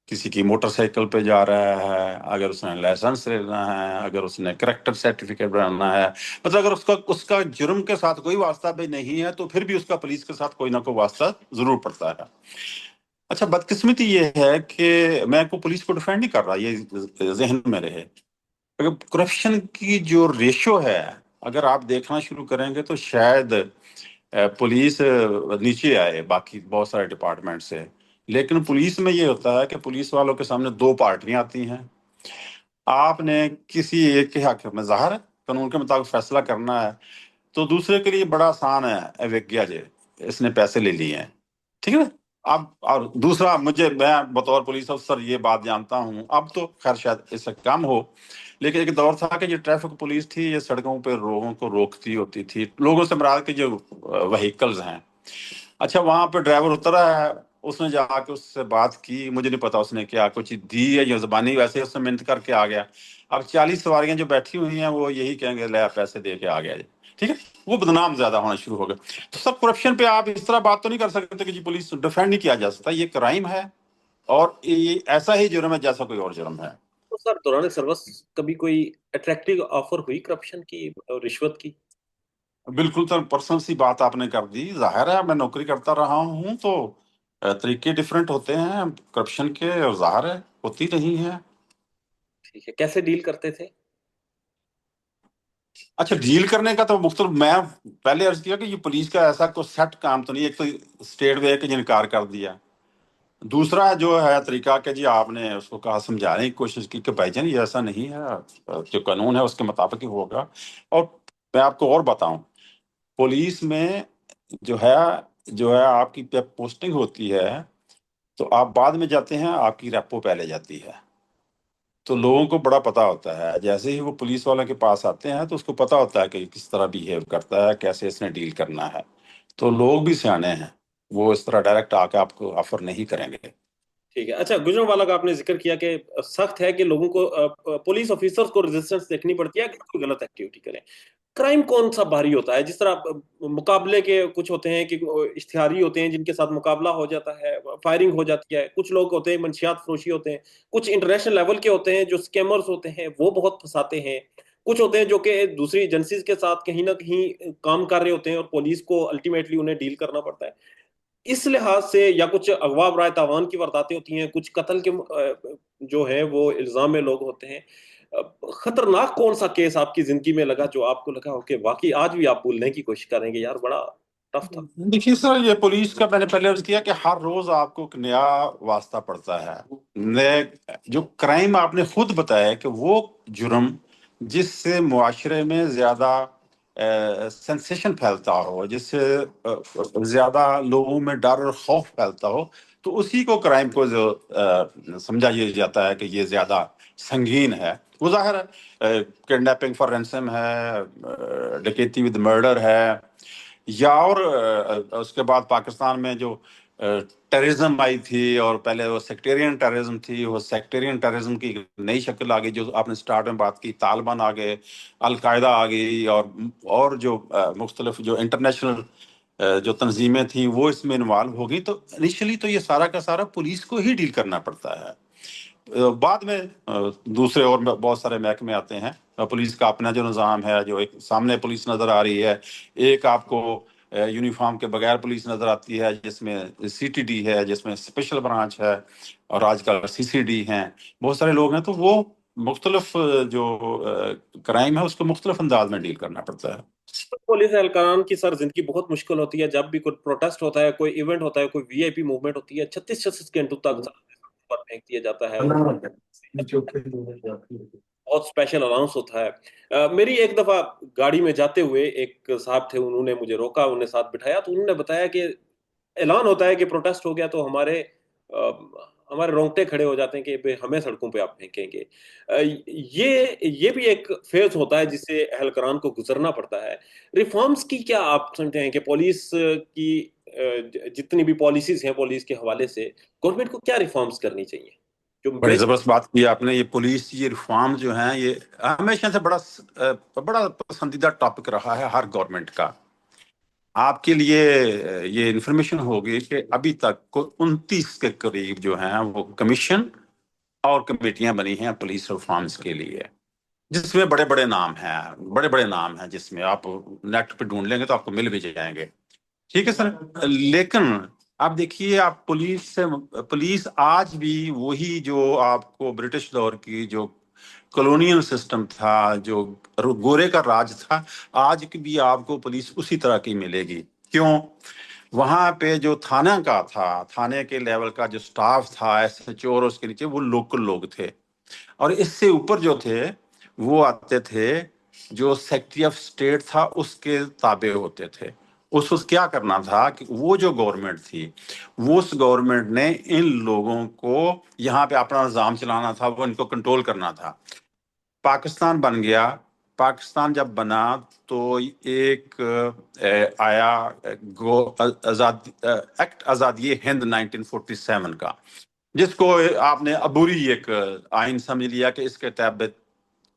کسی کی موٹر سائیکل پہ جا رہا ہے، اگر اس نے لائسنس لینا ہے، اگر اس نے کریکٹر سرٹیفکیٹ بنانا ہے، مطلب اگر اس کا جرم کے ساتھ کوئی واسطہ بھی نہیں ہے تو پھر بھی اس کا پولیس کے ساتھ کوئی نہ کوئی واسطہ ضرور پڑتا ہے۔ اچھا، بدقسمتی یہ ہے کہ میں کو پولیس کو ڈیفینڈ نہیں کر رہا، یہ ذہن میں رہے، اگر کرپشن کی جو ریشو ہے اگر آپ دیکھنا شروع کریں گے تو شاید پولیس نیچے آئے باقی بہت سارے ڈپارٹمنٹ سے، لیکن پولیس میں یہ ہوتا ہے کہ پولیس والوں کے سامنے دو پارٹیاں آتی ہیں، آپ نے کسی ایک کے حق میں ظاہر ہے قانون کے مطابق فیصلہ کرنا ہے، تو دوسرے کے لیے بڑا آسان ہے، اویگیا جی اس نے پیسے لے لیے ہیں، ٹھیک ہے نا۔ اب اور دوسرا، میں بطور پولیس افسر یہ بات جانتا ہوں، اب تو خیر شاید اس سے کم ہو، لیکن ایک دور تھا کہ یہ ٹریفک پولیس تھی، یہ سڑکوں پہ لوگوں کو روکتی ہوتی تھی، لوگوں سے مراد کے جو وہیکلز ہیں۔ اچھا، وہاں پہ ڈرائیور اترا ہے، اس نے جا کے اس سے بات کی، مجھے نہیں پتا اس نے کیا کچھ دی ہے یا زبانی، ویسے اس نے منت کر کے آ گیا۔ اب 40 سواریاں جو بیٹھی ہوئی ہیں وہ یہی کہیں گے لے پیسے دے کے آ گیا جی، ٹھیک ہے، وہ بدنام زیادہ ہونا شروع ہو گئے۔ تو سب کرپشن پہ آپ اس طرح بات تو نہیں کر سکتے کہ جی پولیس ڈیفینڈ نہیں کیا جا سکتا، یہ کرائم ہے اور یہ ایسا ہی جرم ہے جیسا کوئی اور جرم ہے۔ تو سر، دوران سروس کبھی کوئی اٹریکٹیو آفر ہوئی کرپشن کی اور رشوت کی؟ بالکل سر، پرسنل سی بات آپ نے کر دی، ظاہر ہے میں نوکری کرتا رہا ہوں تو طریقے ڈفرینٹ ہوتے ہیں کرپشن کے، اور ظاہر ہے ہوتی رہی ہیں۔ ٹھیک ہے، کیسے ڈیل کرتے تھے؟ اچھا، ڈیل کرنے کا تو مختلف، میں پہلے عرض کیا کہ یہ پولیس کا ایسا کوئی سیٹ کام تو نہیں، ایک تو اسٹیٹ وے کے انکار کر دیا، دوسرا جو ہے طریقہ کہ جی آپ نے اس کو کہا، سمجھانے کی کوشش کی کہ بھائی جان یہ ایسا نہیں ہے، جو قانون ہے اس کے مطابق ہی ہوگا۔ اور میں آپ کو اور بتاؤں، پولیس میں جو ہے آپ کی پوسٹنگ ہوتی ہے تو آپ بعد میں جاتے ہیں، آپ کی ریپو پہلے جاتی ہے، تو لوگوں کو بڑا پتا ہوتا ہے، جیسے ہی وہ پولیس والوں کے پاس آتے ہیں تو اس کو پتا ہوتا ہے کہ کس طرح بیہیو کرتا ہے، کیسے اس نے ڈیل کرنا ہے، تو لوگ بھی سیانے ہیں، وہ اس طرح ڈائریکٹ آ کے آپ کو آفر نہیں کریں گے۔ ٹھیک ہے، اچھا گجرانوالہ کا آپ نے ذکر کیا کہ سخت ہے کہ لوگوں کو پولیس آفیسرز کو ریزسٹنس دیکھنی پڑتی ہے کہ کوئی غلط ایکٹیویٹی کریں۔ کرائم کون سا بھاری ہوتا ہے؟ جس طرح مقابلے کے کچھ ہوتے ہیں کہ اشتہاری ہوتے ہیں جن کے ساتھ مقابلہ ہو جاتا ہے، فائرنگ ہو جاتی ہے، کچھ لوگ ہوتے ہیں منشیات فروشی ہوتے ہیں، کچھ انٹرنیشنل لیول کے ہوتے ہیں جو سکیمرز ہوتے ہیں وہ بہت پھنساتے ہیں، کچھ ہوتے ہیں جو کہ دوسری ایجنسیز کے ساتھ کہیں نہ کہیں کام کر رہے ہوتے ہیں اور پولیس کو الٹیمیٹلی انہیں ڈیل کرنا پڑتا ہے۔ اس لحاظ سے یا کچھ اغوا برائے تاوان کی وارداتیں ہوتی ہیں، کچھ قتل کے جو ہے وہ الزام میں لوگ ہوتے ہیں۔ خطرناک کون سا کیس آپ کی زندگی میں لگا جو آپ کو لگا ہو کہ واقعی آج بھی آپ بھولنے کی کوشش کریں گے، یار بڑا ٹف تھا؟ دیکھیے سر، یہ پولیس کا میں نے پہلے عرض کیا کہ ہر روز آپ کو ایک نیا واسطہ پڑتا ہے، نئے جو کرائم آپ نے خود بتایا کہ وہ جرم جس سے معاشرے میں زیادہ سینسیشن پھیلتا ہو، جس سے زیادہ لوگوں میں ڈر اور خوف پھیلتا ہو، تو اسی کو کرائم کو جو سمجھا یہ جاتا ہے کہ یہ زیادہ سنگین ہے۔ وہ ظاہر ہے کڈنیپنگ فار رینسم ہے، ڈکیتی ود مرڈر ہے، یا اور اس کے بعد پاکستان میں جو ٹیررزم آئی تھی، اور پہلے وہ سیکٹیرین ٹیررزم تھی، وہ سیکٹیرین ٹیررزم کی نئی شکل آ گئی جو آپ نے سٹارٹ میں بات کی، طالبان آ گئے، القاعدہ آ گئی، اور جو مختلف جو انٹرنیشنل جو تنظیمیں تھیں وہ اس میں انوالو ہو گئی۔ تو انیشلی تو یہ سارا کا سارا پولیس کو ہی ڈیل کرنا پڑتا ہے، بعد میں دوسرے اور بہت سارے محکمے آتے ہیں۔ پولیس کا اپنا جو نظام ہے، جو ایک سامنے پولیس نظر آ رہی ہے، ایک آپ کو یونیفارم کے بغیر پولیس نظر آتی ہے جس میں سی ٹی ڈی ہے، جس میں اسپیشل برانچ ہے، اور آج کل سی سی ڈی ہیں، بہت سارے لوگ ہیں، تو وہ مختلف جو کرائم ہے اس کو مختلف انداز میں ڈیل کرنا پڑتا ہے۔ پولیس اہلکاران کی سر زندگی بہت مشکل ہوتی ہے، جب بھی کوئی پروٹیسٹ ہوتا ہے، کوئی ایونٹ ہوتا ہے، کوئی وی آئی پی موومنٹ ہوتی ہے، 36 گھنٹوں تک پر پھینک دیا جاتا ہے، بہت اسپیشل الاؤنس ہوتا ہے۔ میری ایک دفعہ گاڑی میں جاتے ہوئے ایک صاحب تھے، انہوں نے مجھے روکا، انہوں نے ساتھ بٹھایا، تو انہوں نے بتایا کہ اعلان ہوتا ہے کہ پروٹیسٹ ہو گیا تو ہمارے رونگٹے کھڑے ہو جاتے ہیں کہ بھئی ہمیں سڑکوں پہ آپ پھینکیں گے۔ یہ بھی ایک فیز ہوتا ہے جس سے اہلکاران کو گزرنا پڑتا ہے۔ ریفارمز کی کیا آپ سمجھتے ہیں کہ پولیس کی جتنی بھی پالیسیز ہیں پولیس کے حوالے سے گورنمنٹ کو کیا ریفارمز کرنی چاہیے جو بڑی زبردست بات کی آپ نے، یہ پولیس یہ ریفارم جو ہیں یہ ہمیشہ سے بڑا پسندیدہ ٹاپک رہا ہے ہر گورنمنٹ کا۔ آپ کے لیے یہ انفارمیشن ہوگی کہ ابھی تک کوئی 29 کے قریب جو ہیں وہ کمیشن اور کمیٹیاں بنی ہیں پولیس ریفارمز کے لیے، جس میں بڑے بڑے نام ہیں، جس میں آپ نیٹ پہ ڈھونڈ لیں گے تو آپ کو مل بھی جائیں گے، ٹھیک ہے سر۔ لیکن آپ دیکھیے، آپ پولیس آج بھی وہی جو آپ کو برٹش دور کی جو کالونیل سسٹم تھا، جو گورے کا راج تھا، آج بھی آپ کو پولیس اسی طرح کی ملے گی۔ کیوں؟ وہاں پہ جو تھانہ کا تھا، تھانے کے لیول کا جو سٹاف تھا، ایس ایچ او اور اس کے نیچے وہ لوکل لوگ تھے، اور اس سے اوپر جو تھے وہ آتے تھے جو سیکٹری آف اسٹیٹ تھا اس کے تابع ہوتے تھے۔ اس کیا کرنا تھا کہ وہ جو گورنمنٹ تھی، وہ اس گورنمنٹ نے ان لوگوں کو یہاں پہ اپنا نظام چلانا تھا، وہ ان کو کنٹرول کرنا تھا۔ پاکستان بن گیا، پاکستان جب بنا تو ایک آیا ایکٹ آزادی ہند 1947 کا، جس کو آپ نے عبوری ایک آئین سمجھ لیا کہ اس کے تحت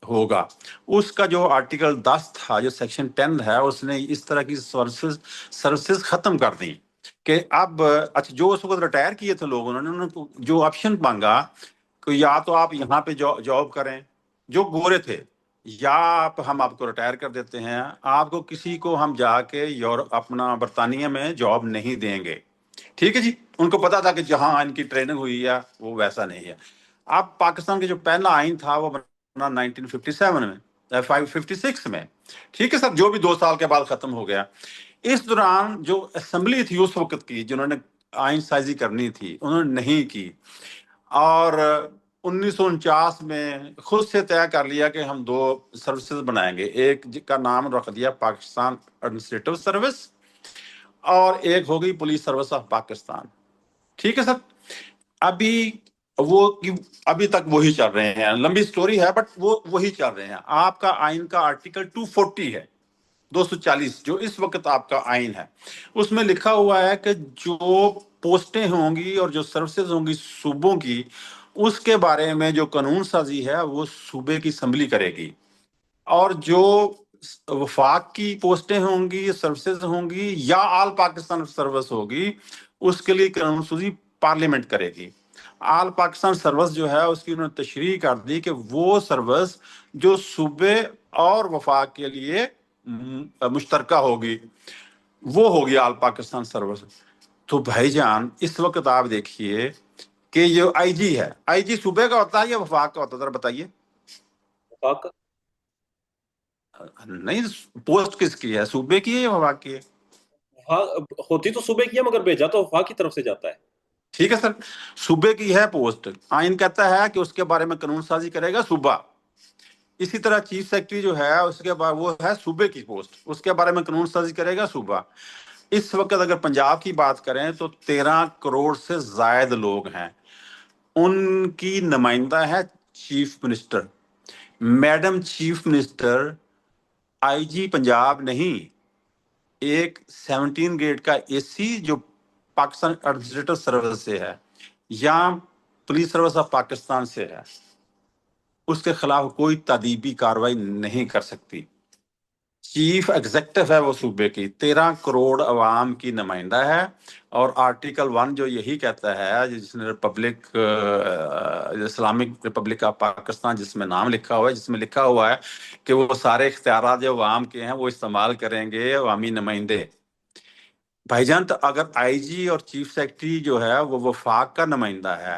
ہوگا۔ اس کا جو آرٹیکل 10 تھا، جو سیکشن 10 ہے، اس نے اس طرح کی سروسز ختم کر دی کہ اب اچھا جو اس وقت ریٹائر کیے تھے لوگ، انہوں نے جو آپشن مانگا کہ یا تو آپ یہاں پہ جاب کریں جو گورے تھے، یا ہم آپ کو ریٹائر کر دیتے ہیں، آپ کو کسی کو ہم جا کے اپنا برطانیہ میں جاب نہیں دیں گے۔ ٹھیک ہے جی، ان کو پتا تھا کہ جہاں ان کی ٹریننگ ہوئی ہے وہ ویسا نہیں ہے. اب پاکستان کے جو پہلا آئین تھا وہ بنا 1957 میں 556 میں. ٹھیک ہے سر، جو بھی 2 سال کے بعد ختم ہو گیا. اس دوران جو اسمبلی تھی اس وقت کی، جنہوں نے آئین سازی کرنی تھی، انہوں نے نہیں کی. اور 1949 میں خود سے طے کر لیا کہ ہم 2 سروسز بنائیں گے. ایک کا نام رکھ دیا پاکستان ایڈمنسٹریٹو سروس، اور ایک ہو گئی پولیس سروس آف پاکستان. ٹھیک ہے سر. ابھی وہ ابھی تک وہی چل رہے ہیں. لمبی سٹوری ہے بٹ وہ وہی چل رہے ہیں. آپ کا آئین کا آرٹیکل 240 ہے، 240 جو اس وقت آپ کا آئین ہے، اس میں لکھا ہوا ہے کہ جو پوسٹیں ہوں گی اور جو سروسز ہوں گی صوبوں کی، اس کے بارے میں جو قانون سازی ہے وہ صوبے کی اسمبلی کرے گی. اور جو وفاق کی پوسٹیں ہوں گی، سروسز ہوں گی، یا آل پاکستان سروس ہوگی، اس کے لیے قانون سازی پارلیمنٹ کرے گی. آل پاکستان سروس جو ہے اس کی انہوں نے تشریح کر دی کہ وہ سروس جو صوبے اور وفاق کے لیے مشترکہ ہوگی وہ ہوگی آل پاکستان سروس. تو بھائی جان اس وقت آپ دیکھیے کہ یہ آئی جی ہے، آئی جی صوبے کا ہوتا ہے یا وفاق کا ہوتا ہے؟ ذرا بتائیے. وفاق کا. نہیں، پوسٹ کس کی ہے، صوبے کی ہے یا وفاق کی ہے؟ ہوتی تو صوبے کی ہے مگر بھیجا تو وفاق کی طرف سے جاتا ہے. ٹھیک ہے سر، صوبے کی ہے پوسٹ. آئین کہتا ہے کہ اس کے بارے میں قانون سازی کرے گا صوبہ. اسی طرح چیف سیکرٹری جو ہے اس کے بعد وہ ہے صوبے کی پوسٹ، اس کے بارے میں قانون سازی کرے گا صوبہ. اس وقت اگر پنجاب کی بات کریں تو 13 کروڑ سے زائد لوگ ہیں. ان کی نمائندہ ہے chief minister. Madam chief minister I G Punjab نہیں، ایک 17 گریڈ کا اے سی جو پاکستان ایڈمنسٹریٹو سروس سے ہے یا پولیس سروس آف پاکستان سے ہے، اس کے خلاف کوئی تادیبی کاروائی نہیں کر سکتی. چیف ایگزیکٹو ہے وہ صوبے کی، 13 کروڑ عوام کی نمائندہ ہے. اور آرٹیکل 1 جو یہی کہتا ہے، جس نے republic Islamic republic of Pakistan جس میں نام لکھا ہوا ہے، جس میں لکھا ہوا ہے کہ وہ سارے اختیارات جو عوام کے ہیں وہ استعمال کریں گے عوامی نمائندے. بھائی جان تو اگر آئی جی اور چیف سیکرٹری جو ہے وہ وفاق کا نمائندہ ہے،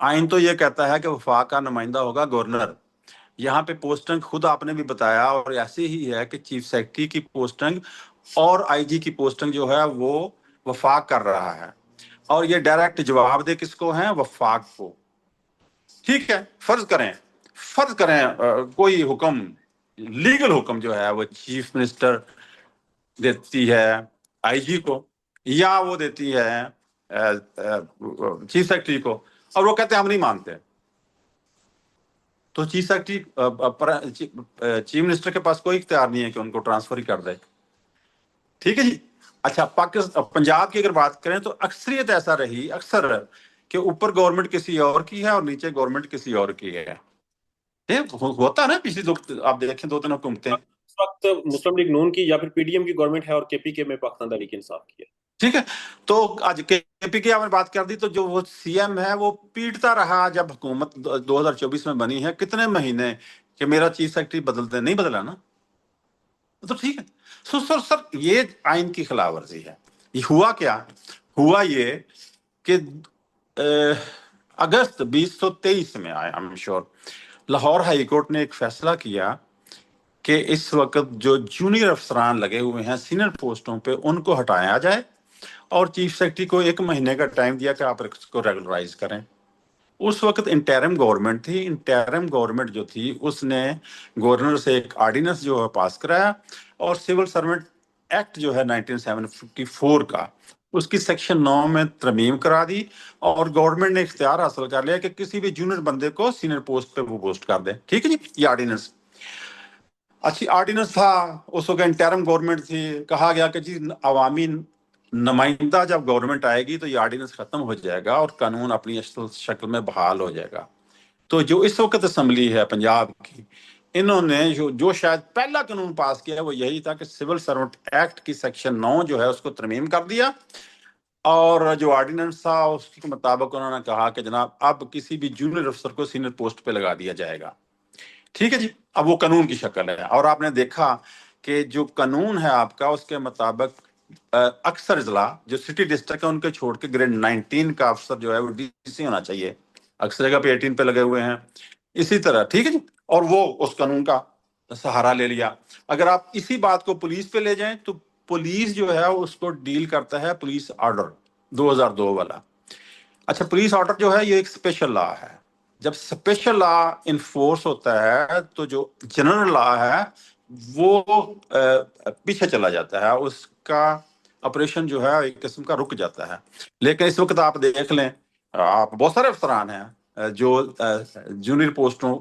آئین تو یہ کہتا ہے کہ وفاق کا نمائندہ ہوگا گورنر. یہاں پہ پوسٹنگ خود آپ نے بھی بتایا، اور ایسے ہی ہے کہ چیف سیکرٹری کی پوسٹنگ اور آئی جی کی پوسٹنگ جو ہے وہ وفاق کر رہا ہے. اور یہ ڈائریکٹ جواب دے کس کو ہیں؟ وفاق کو. ٹھیک ہے، فرض کریں کوئی حکم، لیگل حکم جو ہے وہ چیف منسٹر دیتی ہے آئی جی کو، یا وہ دیتی ہے چیف سیکرٹری کو، اور وہ کہتے ہیں ہم نہیں مانتے، تو چیف سیکرٹری چیف منسٹر کے پاس کوئی اختیار نہیں ہے کہ ان کو ٹرانسفر ہی کر دے. ٹھیک ہے جی. اچھا، پنجاب کی اگر بات کریں تو اکثریت ایسا رہی اکثر کہ اوپر گورنمنٹ کسی اور کی ہے اور نیچے گورنمنٹ کسی اور کی ہے. ہوتا ہے نا، پچھلی آپ دیکھیں 2 حکومتیں. اس وقت مسلم لیگ نون کی یا پھر پی ڈی ایم کی گورنمنٹ ہے اور کے پی کے میں پاکستان تحریک انصاف کی ہے. ٹھیک ہے، تو آج کے پی کے میں بات کر دی تو جو وہ سی ایم ہے وہ پیٹتا رہا جب حکومت 2024 میں بنی ہے کتنے مہینے کہ میرا چیف سیکرٹری بدلتے نہیں بدلا نا. تو ٹھیک ہے سر یہ آئین کی خلاف ورزی ہے. یہ ہوا کیا؟ ہوا یہ کہ اگست 2023 میں آیا لاہور ہائی کورٹ نے ایک فیصلہ کیا کہ اس وقت جو جونیئر افسران لگے ہوئے ہیں سینئر پوسٹوں پہ ان کو ہٹایا جائے، اور چیف سیکرٹری کو 1 مہینے کا ٹائم دیا کہ آپ اس کو ریگولرائز کریں. اس وقت انٹرم گورنمنٹ تھی. انٹرم گورنمنٹ جو تھی اس نے گورنر سے ایک آرڈیننس جو ہے پاس کرایا، اور سول سرونٹ ایکٹ جو ہے 1954 کا، اس کی سیکشن 9 میں ترمیم کرا دی، اور گورنمنٹ نے اختیار حاصل کر لیا کہ کسی بھی جونیئر بندے کو سینئر پوسٹ پہ وہ پوسٹ کر دے. ٹھیک ہے جی، یہ آرڈیننس اچھی آرڈیننس تھا. اس وقت انٹرم گورنمنٹ تھی. کہا گیا کہ جی عوامی نمائندہ جب گورنمنٹ آئے گی تو یہ آرڈیننس ختم ہو جائے گا اور قانون اپنی اصل شکل میں بحال ہو جائے گا. تو جو اس وقت اسمبلی ہے پنجاب کی، انہوں نے جو شاید پہلا قانون پاس کیا ہے وہ یہی تھا کہ سول سرونٹ ایکٹ کی سیکشن 9 جو ہے اس کو ترمیم کر دیا، اور جو آرڈیننس تھا اس کے مطابق انہوں نے کہا کہ جناب اب کسی بھی جونیئر افسر کو سینئر پوسٹ پہ لگا دیا جائے گا. ٹھیک ہے جی، اب وہ قانون کی شکل ہے. اور آپ نے دیکھا کہ جو قانون ہے آپ کا اس کے مطابق اکثر اضلاع جو سٹی ڈسٹرکٹ ہے ان کے چھوڑ کے گریڈ 19 کا افسر جو ہے وہ ڈی سی ہونا چاہیے. اکثر جگہ پہ 18 پہ لگے ہوئے ہیں. اسی طرح ٹھیک ہے جی. اور وہ اس قانون کا سہارا لے لیا. اگر آپ اسی بات کو پولیس پہ لے جائیں تو پولیس جو ہے اس کو ڈیل کرتا ہے پولیس آرڈر 2002 والا. اچھا پولیس آرڈر جو ہے یہ ایک اسپیشل لا ہے. جب اسپیشل لا انفورس ہوتا ہے تو جو جنرل لا ہے وہ پیچھے چلا جاتا ہے, اس کا آپریشن جو ہے ایک قسم کا رک جاتا ہے. لیکن اس وقت آپ دیکھ لیں, آپ بہت سارے افسران ہیں جو جونیئر پوسٹوں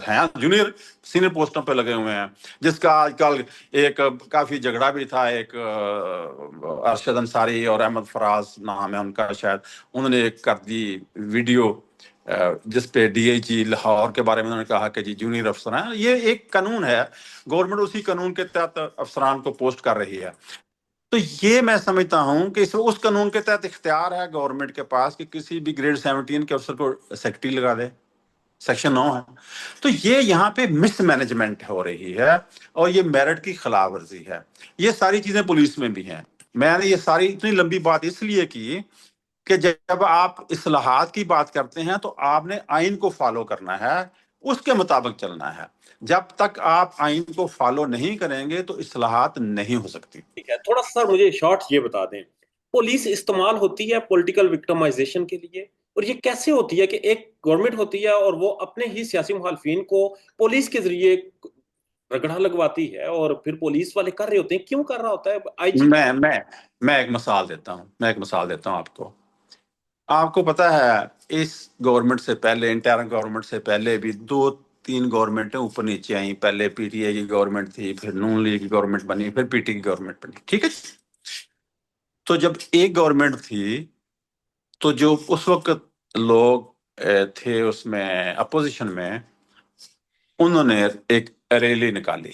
ہیں, جونیئر سینئر پوسٹوں پہ لگے ہوئے ہیں, جس کا آج کل ایک کافی جھگڑا بھی تھا. ایک ارشد انصاری اور احمد فراز نام ہے ان کا شاید, انہوں نے ایک کر دی ویڈیو جس پہ ڈی آئی جی لاہور کے بارے میں انہوں نے کہا کہ جی جونیئر افسر ہیں. یہ ایک قانون ہے, گورنمنٹ اسی قانون کے تحت افسران کو پوسٹ کر رہی ہے. تو یہ میں سمجھتا ہوں کہ اس قانون کے تحت اختیار ہے گورنمنٹ کے پاس کہ کسی بھی گریڈ 17 کے افسر کو سیکرٹری لگا دے. سیکشن 9 ہے. تو یہ یہاں پہ مس مینجمنٹ ہو رہی ہے اور یہ میرٹ کی خلاف ورزی ہے. یہ ساری چیزیں پولیس میں بھی ہیں. میں نے یہ ساری اتنی لمبی بات اس لیے کی کہ جب آپ اصلاحات کی بات کرتے ہیں تو آپ نے آئین کو فالو کرنا ہے, اس کے مطابق چلنا ہے. جب تک آپ آئین کو فالو نہیں کریں گے تو اصلاحات نہیں ہو سکتی. ٹھیک ہے, تھوڑا سا مجھے شارٹ یہ بتا دیں, پولیس استعمال ہوتی ہے پولیٹیکل وکٹمائزیشن کے لیے, اور یہ کیسے ہوتی ہے کہ ایک گورنمنٹ ہوتی ہے اور وہ اپنے ہی سیاسی مخالفین کو پولیس کے ذریعے رگڑا لگواتی ہے, اور پھر پولیس والے کر رہے ہوتے ہیں, کیوں کر رہا ہوتا ہے آئی جی؟ میں ایک مثال دیتا ہوں آپ کو. آپ کو پتا ہے اس گورنمنٹ سے پہلے, انٹرم گورنمنٹ سے پہلے بھی 2-3 گورنمنٹیں اوپر نیچے آئیں. پہلے پی ٹی اے کی گورنمنٹ تھی, پھر نون لیگ کی گورنمنٹ بنی, پھر پی ٹی کی گورنمنٹ بنی. ٹھیک ہے. تو جب ایک گورنمنٹ تھی تو جو اس وقت لوگ تھے اس میں اپوزیشن میں, انہوں نے ایک ریلی نکالی.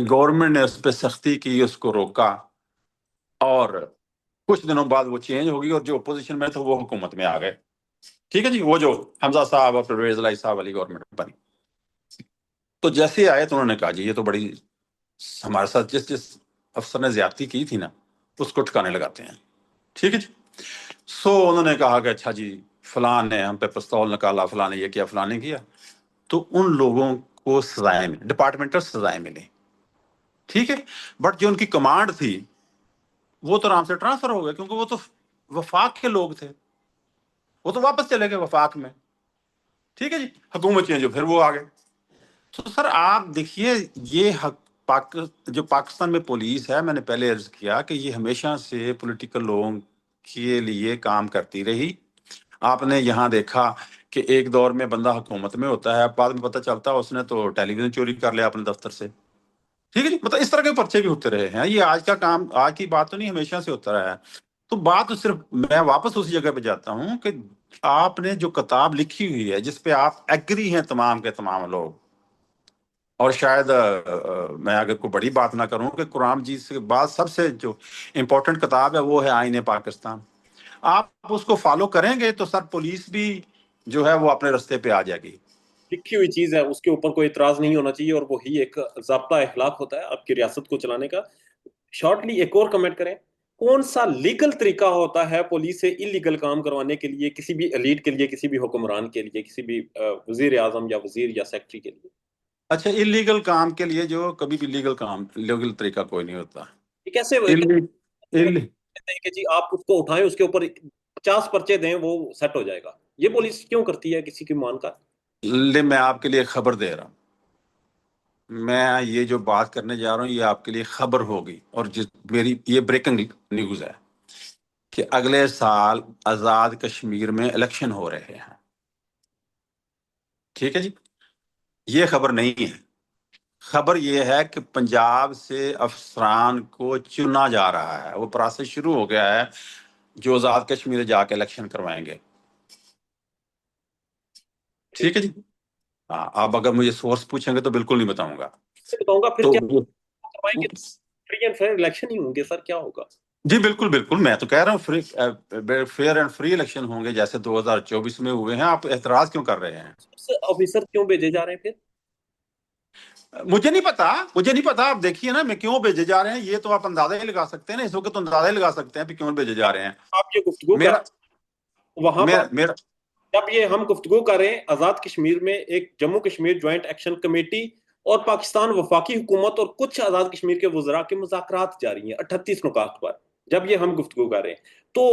گورنمنٹ نے اس پہ سختی کی, اس کو روکا, اور کچھ دنوں بعد وہ چینج ہوگی اور جو اپوزیشن میں تھے وہ حکومت میں آ گئے. ٹھیک ہے جی. وہ جو حمزہ صاحب اور پرویز الہی صاحب والی گورنمنٹ بنی, تو جیسے آئے تو انہوں نے کہا جی یہ تو بڑی ہمارے ساتھ جس افسر نے زیادتی کی تھی نا اس کو ٹھکانے لگاتے ہیں. ٹھیک ہے جی. انہوں نے کہا کہ اچھا جی فلاں نے ہم پہ پستول نکالا, فلاں نے یہ کیا, فلاں نے کیا. تو ان لوگوں کو سزائیں ملی, ڈپارٹمنٹل سزائیں ملی. ٹھیک ہے. بٹ جو ان کی کمانڈ تھی وہ تو آرام سے ٹرانسفر ہو گئے, کیونکہ وہ تو وفاق کے لوگ تھے, وہ تو واپس چلے گئے وفاق میں. ٹھیک ہے جی. حکومت چینج ہو, پھر وہ آ گئے. تو سر آپ دیکھیے یہ جو پاکستان میں پولیس ہے, میں نے پہلے عرض کیا کہ یہ ہمیشہ سے پولیٹیکل لوگوں کے لیے کام کرتی رہی. آپ نے یہاں دیکھا کہ ایک دور میں بندہ حکومت میں ہوتا ہے, بعد میں پتہ چلتا ہے اس نے تو ٹیلی ویژن چوری کر لیا اپنے دفتر سے. ٹھیک ہے جی. مطلب اس طرح کے پرچے بھی ہوتے رہے ہیں. یہ آج کا کام, آج کی بات تو نہیں, ہمیشہ سے ہوتا رہا ہے. تو بات تو صرف میں واپس اسی جگہ پہ جاتا ہوں کہ آپ نے جو کتاب لکھی ہوئی ہے جس پہ آپ ایگری ہیں تمام کے تمام لوگ, اور شاید میں اگر کوئی بڑی بات نہ کروں کہ قرآن جی سے بعد سب سے جو امپورٹنٹ کتاب ہے وہ ہے آئین پاکستان. آپ اس کو فالو کریں گے تو سر پولیس بھی جو ہے وہ اپنے رستے پہ آ جائے گی. لکھی ہوئی چیز ہے, اس کے اوپر کوئی اعتراض نہیں ہونا چاہیے, اور وہی ایک ضابطہ اخلاق ہوتا ہے آپ کی ریاست کو چلانے کا. شارٹلی ایک اور کمنٹ کریں, کون سا لیگل طریقہ ہوتا ہے پولیس سے انلیگل کام کروانے کے لیے, کسی بھی ایلیٹ کے لیے, کسی بھی حکمران کے لیے, کسی بھی وزیر اعظم یا وزیر یا سیکرٹری کے لیے؟ اچھا انلیگل کام کے لیے جو کبھی بھی لیگل طریقہ کوئی نہیں ہوتا. یہ کیسے کہتے ہیں کہ جی آپ اس کو اٹھائیں, اس کے اوپر 50 پرچے دیں, وہ سیٹ ہو جائے گا؟ یہ پولیس کیوں کرتی ہے کسی کی مان کا؟ میں آپ کے لیے خبر دے رہا ہوں, میں یہ جو بات کرنے جا رہا ہوں یہ آپ کے لیے خبر ہوگی, اور میری یہ بریکنگ نیوز ہے کہ اگلے سال آزاد کشمیر میں الیکشن ہو رہے ہیں. ٹھیک ہے جی. یہ خبر نہیں ہے. خبر یہ ہے کہ پنجاب سے افسران کو چنا جا رہا ہے, وہ پروسیس شروع ہو گیا ہے جو آزاد کشمیر جا کے الیکشن کروائیں گے. ٹھیک ہے جی. ہاں, آپ اگر مجھے سورس پوچھیں گے تو بالکل نہیں بتاؤں گا. بتاؤں گا پھر تو کیا کروائیں گے؟ فری اینڈ فیئر الیکشن ہی ہوں گے سر, کیا ہوگا؟ جی بالکل, میں تو کہہ رہا ہوں فیئر اینڈ فری الیکشن ہوں گے جیسے 2024 میں ہوئے ہیں. آپ اعتراض کیوں کر رہے ہیں؟ آفیسر کیوں بھیجے جا رہے ہیں پھر؟ مجھے نہیں پتا. آپ دیکھیے نا میں کیوں بھیجے جا رہے ہیں, یہ تو آپ اندازہ ہی لگا سکتے ہیں نا, اس وقت تو اندازہ ہی لگا سکتے ہیں کہ کیوں بھیجے جا رہے ہیں. آپ یہ گفتگو کر میرا وہاں پر میرا جب یہ ہم گفتگو کریں آزاد کشمیر میں ایک Jammu Kashmir joint action committee اور پاکستان وفاقی حکومت اور کچھ آزاد کشمیر کے وزراء کے مذاکرات جاری ہیں 38 نکات پر, جب یہ ہم گفتگو کر رہے ہیں تو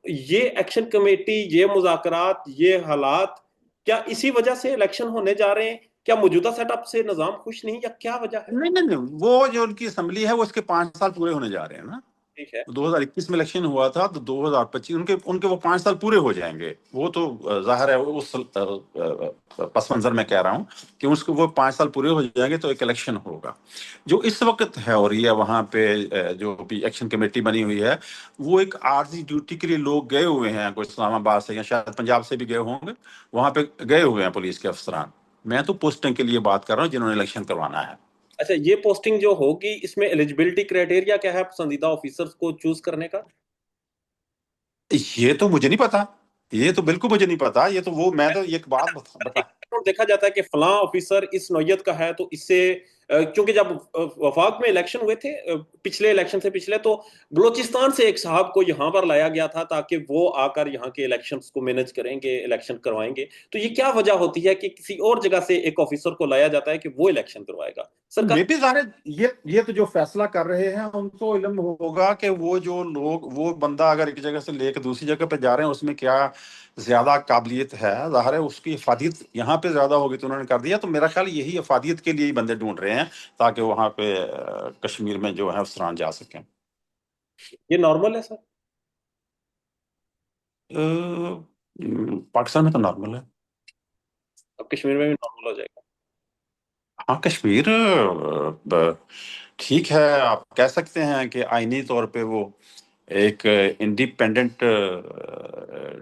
یہ ایکشن کمیٹی, یہ مذاکرات, یہ حالات کیا اسی وجہ سے الیکشن ہونے جا رہے ہیں؟ کیا موجودہ سیٹ اپ سے نظام خوش نہیں یا کیا وجہ ہے؟ نہیں نہیں نہیں, وہ جو ان کی اسمبلی ہے وہ اس کے 5 سال پورے ہونے جا رہے ہیں نا. ٹھیک ہے. 2021 میں الیکشن ہوا تھا تو 2025 ان کے وہ 5 سال پورے ہو جائیں گے. وہ تو ظاہر ہے, اس پس منظر میں کہہ رہا ہوں کہ اس کو وہ 5 سال پورے ہو جائیں گے تو ایک الیکشن ہوگا. جو اس وقت ہے ہو رہی ہے وہاں پہ جو بھی ایکشن کمیٹی بنی ہوئی ہے, وہ ایک عارضی ڈیوٹی کے لیے لوگ گئے ہوئے ہیں, کوئی اسلام آباد سے یا شاید پنجاب سے بھی گئے ہوں گے, وہاں پہ گئے ہوئے ہیں پولیس کے افسران. میں تو پوسٹنگ کے لیے بات کر رہا ہوں جنہوں نے الیکشن کروانا ہے. اچھا, یہ پوسٹنگ جو ہوگی اس میں ایلیجبلٹی کرائٹیریا کیا ہے پسندیدہ آفیسرز کو چوز کرنے کا؟ یہ تو مجھے نہیں پتا, یہ تو بالکل مجھے نہیں پتا. یہ تو وہ میں تو ایک بات بتا. دیکھا جاتا ہے کہ فلاں آفیسر اس نوعیت کا ہے تو اس سے کیونکہ جب وفاق میں الیکشن ہوئے تھے پچھلے الیکشن سے پچھلے, تو بلوچستان سے ایک صاحب کو یہاں پر لایا گیا تھا تاکہ وہ آ کر یہاں کے الیکشنز کو مینج کریں گے, الیکشن کروائیں گے. تو یہ کیا وجہ ہوتی ہے کہ کسی اور جگہ سے ایک آفیسر کو لایا جاتا ہے کہ وہ الیکشن کروائے گا؟ میں سرکار بھی ظاہر یہ تو جو فیصلہ کر رہے ہیں ان کو علم ہوگا کہ وہ جو لوگ, وہ بندہ اگر ایک جگہ سے لے کے دوسری جگہ پہ جا رہے ہیں اس میں کیا زیادہ قابلیت ہے. ظاہر ہے اس کی افادیت یہاں پہ زیادہ ہوگی تو انہوں نے کر دیا. تو میرا خیال یہی افادیت کے لیے ہی بندے ڈھونڈ رہے ہیں تاکہ وہاں پہ کشمیر میں جو ہے افسران جا سکیں. یہ نارمل ہے سر؟ پاکستان میں تو نارمل ہے. اب کشمیر میں بھی نارمل ہو جائے گا؟ ہاں کشمیر ٹھیک ہے, آپ کہہ سکتے ہیں کہ آئینی طور پہ وہ ایک انڈیپینڈنٹ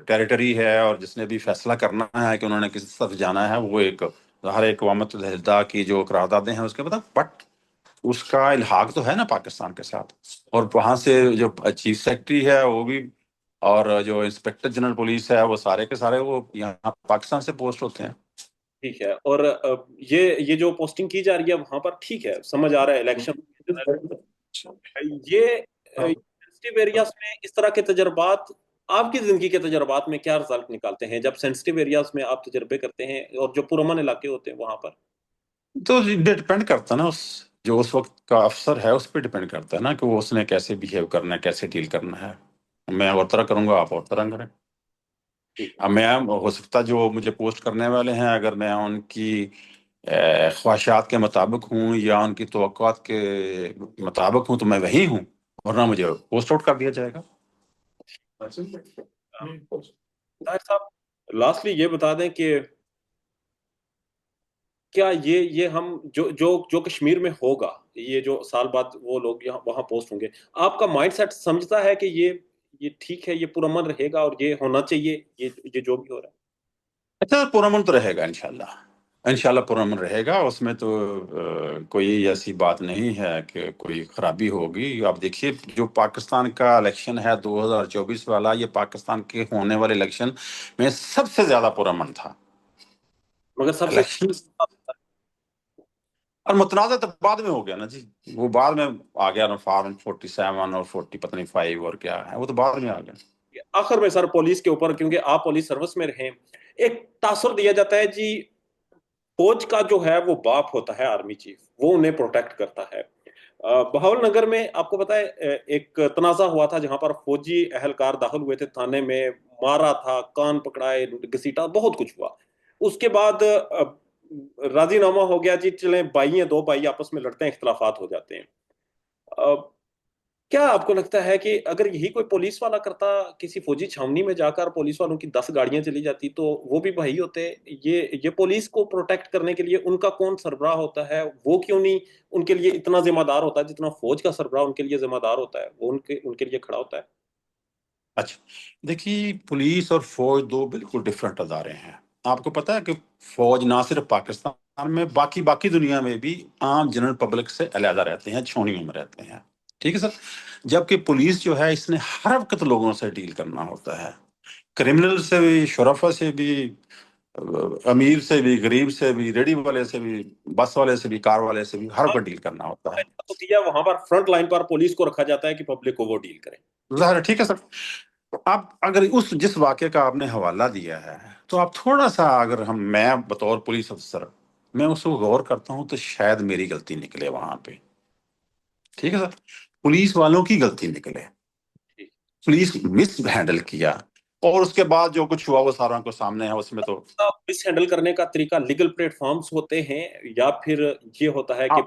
ٹیریٹری ہے, اور جس نے بھی فیصلہ کرنا ہے کہ انہوں نے کس طرف جانا ہے وہ ایک ہر ایک اقوام متحدہ کی جو قراردادیں ہیں اس کے بعد, بٹ اس کا الحاق تو ہے نا پاکستان کے ساتھ. اور وہاں سے جو چیف سیکرٹری ہے وہ بھی, اور جو انسپیکٹر جنرل پولیس ہے وہ سارے کے سارے وہ یہاں پاکستان سے پوسٹ ہوتے ہیں. ٹھیک ہے. اور یہ جو پوسٹنگ کی جا رہی ہے وہاں پر, ٹھیک ہے سمجھ آ رہا ہے الیکشن یہ سینسٹیو ایریاز میں اس طرح کے تجربات, آپ کی زندگی کے تجربات میں کیا رزلٹ نکالتے ہیں جب سینسٹیو ایریاز میں آپ تجربے کرتے ہیں اور جو پرامن علاقے ہوتے ہیں وہاں پر؟ تو ڈپینڈ کرتا ہے نا, اس جو اس وقت کا افسر ہے اس پہ ڈپینڈ کرتا ہے نا کہ وہ اس نے کیسے بہیو کرنا ہے, کیسے ڈیل کرنا ہے. میں اور طرح کروں گا, آپ اور طرح کریں. ٹھیک اب میں ہو سکتا جو مجھے پوسٹ کرنے والے ہیں اگر میں ان کی خواہشات کے مطابق ہوں یا ان کی توقعات کے مطابق ہوں تو میں وہی ہوں, ورنہ مجھے پوسٹ آؤٹ کر دیا جائے گا. طاہر صاحب, لاسٹلی یہ بتا دیں کہ کیا یہ ہم جو کشمیر میں ہوگا, یہ جو سال بعد وہ لوگ یہاں وہاں پوسٹ ہوں گے, آپ کا مائنڈ سیٹ سمجھتا ہے کہ یہ ٹھیک ہے, یہ پرامن رہے گا اور یہ ہونا چاہیے, یہ جو بھی ہو رہا ہے؟ اچھا, پرامن تو رہے گا انشاءاللہ, انشاءاللہ پرامن رہے گا. اس میں تو کوئی ایسی بات نہیں ہے کہ کوئی خرابی ہوگی. آپ دیکھیے جو پاکستان کا الیکشن ہے 2024 والا, یہ پاکستان کے ہونے والے الیکشن میں سب سے زیادہ پرامن تھا مگر سب سے الیکشن. اور متنازع تو بعد میں ہو گیا نا جی, وہ بعد میں آ گیا نا, فارم 47 اور 40 پتہ نہیں 5 اور کیا ہے, وہ تو بعد میں آ گیا. آخر میں سر پولیس کے اوپر, کیونکہ آپ پولیس سروس میں رہیں, ایک تاثر دیا جاتا ہے جی فوج کا جو ہے وہ باپ ہوتا ہے آرمی چیف, وہ انہیں پروٹیکٹ کرتا ہے. بہاول نگر میں آپ کو پتا ہے ایک تنازع ہوا تھا جہاں پر فوجی اہلکار داخل ہوئے تھے تھانے میں, مارا تھا, کان پکڑائے, گھسیٹا, بہت کچھ ہوا. اس کے بعد راضی نامہ ہو گیا جی, چلیں بھائی ہیں, دو بھائی آپس میں لڑتے ہیں, اختلافات ہو جاتے ہیں. کیا آپ کو لگتا ہے کہ اگر یہی کوئی پولیس والا کرتا, کسی فوجی چھاونی میں جا کر پولیس والوں کی 10 گاڑیاں چلی جاتی تو وہ بھی بھائی ہوتے؟ یہ پولیس کو پروٹیکٹ کرنے کے لیے ان کا کون سربراہ ہوتا ہے, وہ کیوں نہیں ان کے لیے اتنا ذمہ دار ہوتا ہے جتنا فوج کا سربراہ ان کے لیے ذمہ دار ہوتا ہے, وہ ان کے لیے کھڑا ہوتا ہے؟ اچھا دیکھیے, پولیس اور فوج دو بالکل ڈفرینٹ ادارے ہیں. آپ کو پتا ہے کہ فوج نہ صرف پاکستان میں, باقی دنیا میں بھی عام جنرل پبلک سے علیحدہ رہتے ہیں, چھاؤنیوں میں رہتے ہیں. ٹھیک ہے سر. جبکہ پولیس جو ہے اس نے ہر وقت لوگوں سے ڈیل کرنا ہوتا ہے, کرمنل سے بھی, شرفا سے بھی, امیر سے بھی، غریب سے بھی، ریڈی والے سے بھی، بس والے سے بھی، کار والے سے بھی، ہر کو ڈیل کرنا ہوتا ہے. تو کیا وہاں پر فرنٹ لائن پر پولیس کو رکھا جاتا ہے کہ پبلک کو وہ ڈیل کرے. ظاہر ہے، ٹھیک ہے سر. آپ اگر جس واقعے کا آپ نے حوالہ دیا ہے تو آپ تھوڑا سا، اگر میں بطور پولیس افسر میں اس کو غور کرتا ہوں تو شاید میری غلطی نکلے وہاں پہ. ٹھیک ہے سر، پولیس والوں کی غلطی نکلے، پولیس مس ہینڈل کیا، اور اس کے بعد جو کچھ ہوا وہ سارا کو سامنے ہے. اس میں تو مس ہینڈل کرنے کا طریقہ لیگل پلیٹ فارمز ہوتے ہیں، یا پھر یہ ہوتا ہے کہ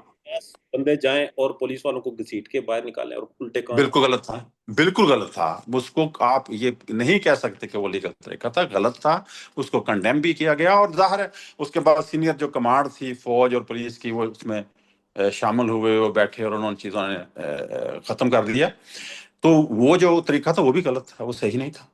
بندے جائیں اور پولیس والوں کو گھسیٹ کے باہر نکالیں اور الٹے کام. بالکل غلط تھا، بالکل غلط تھا. اس کو آپ یہ نہیں کہہ سکتے کہ وہ لیگل طریقہ تھا، غلط تھا. اس کو کنڈیم بھی کیا گیا، اور ظاہر ہے اس کے بعد سینئر جو کمانڈ تھی فوج اور پولیس کی، وہ اس میں شامل ہوئے، وہ بیٹھے اور انہوں نے چیزوں نے ختم کر دیا. تو وہ جو طریقہ تھا وہ بھی غلط تھا، وہ صحیح نہیں تھا.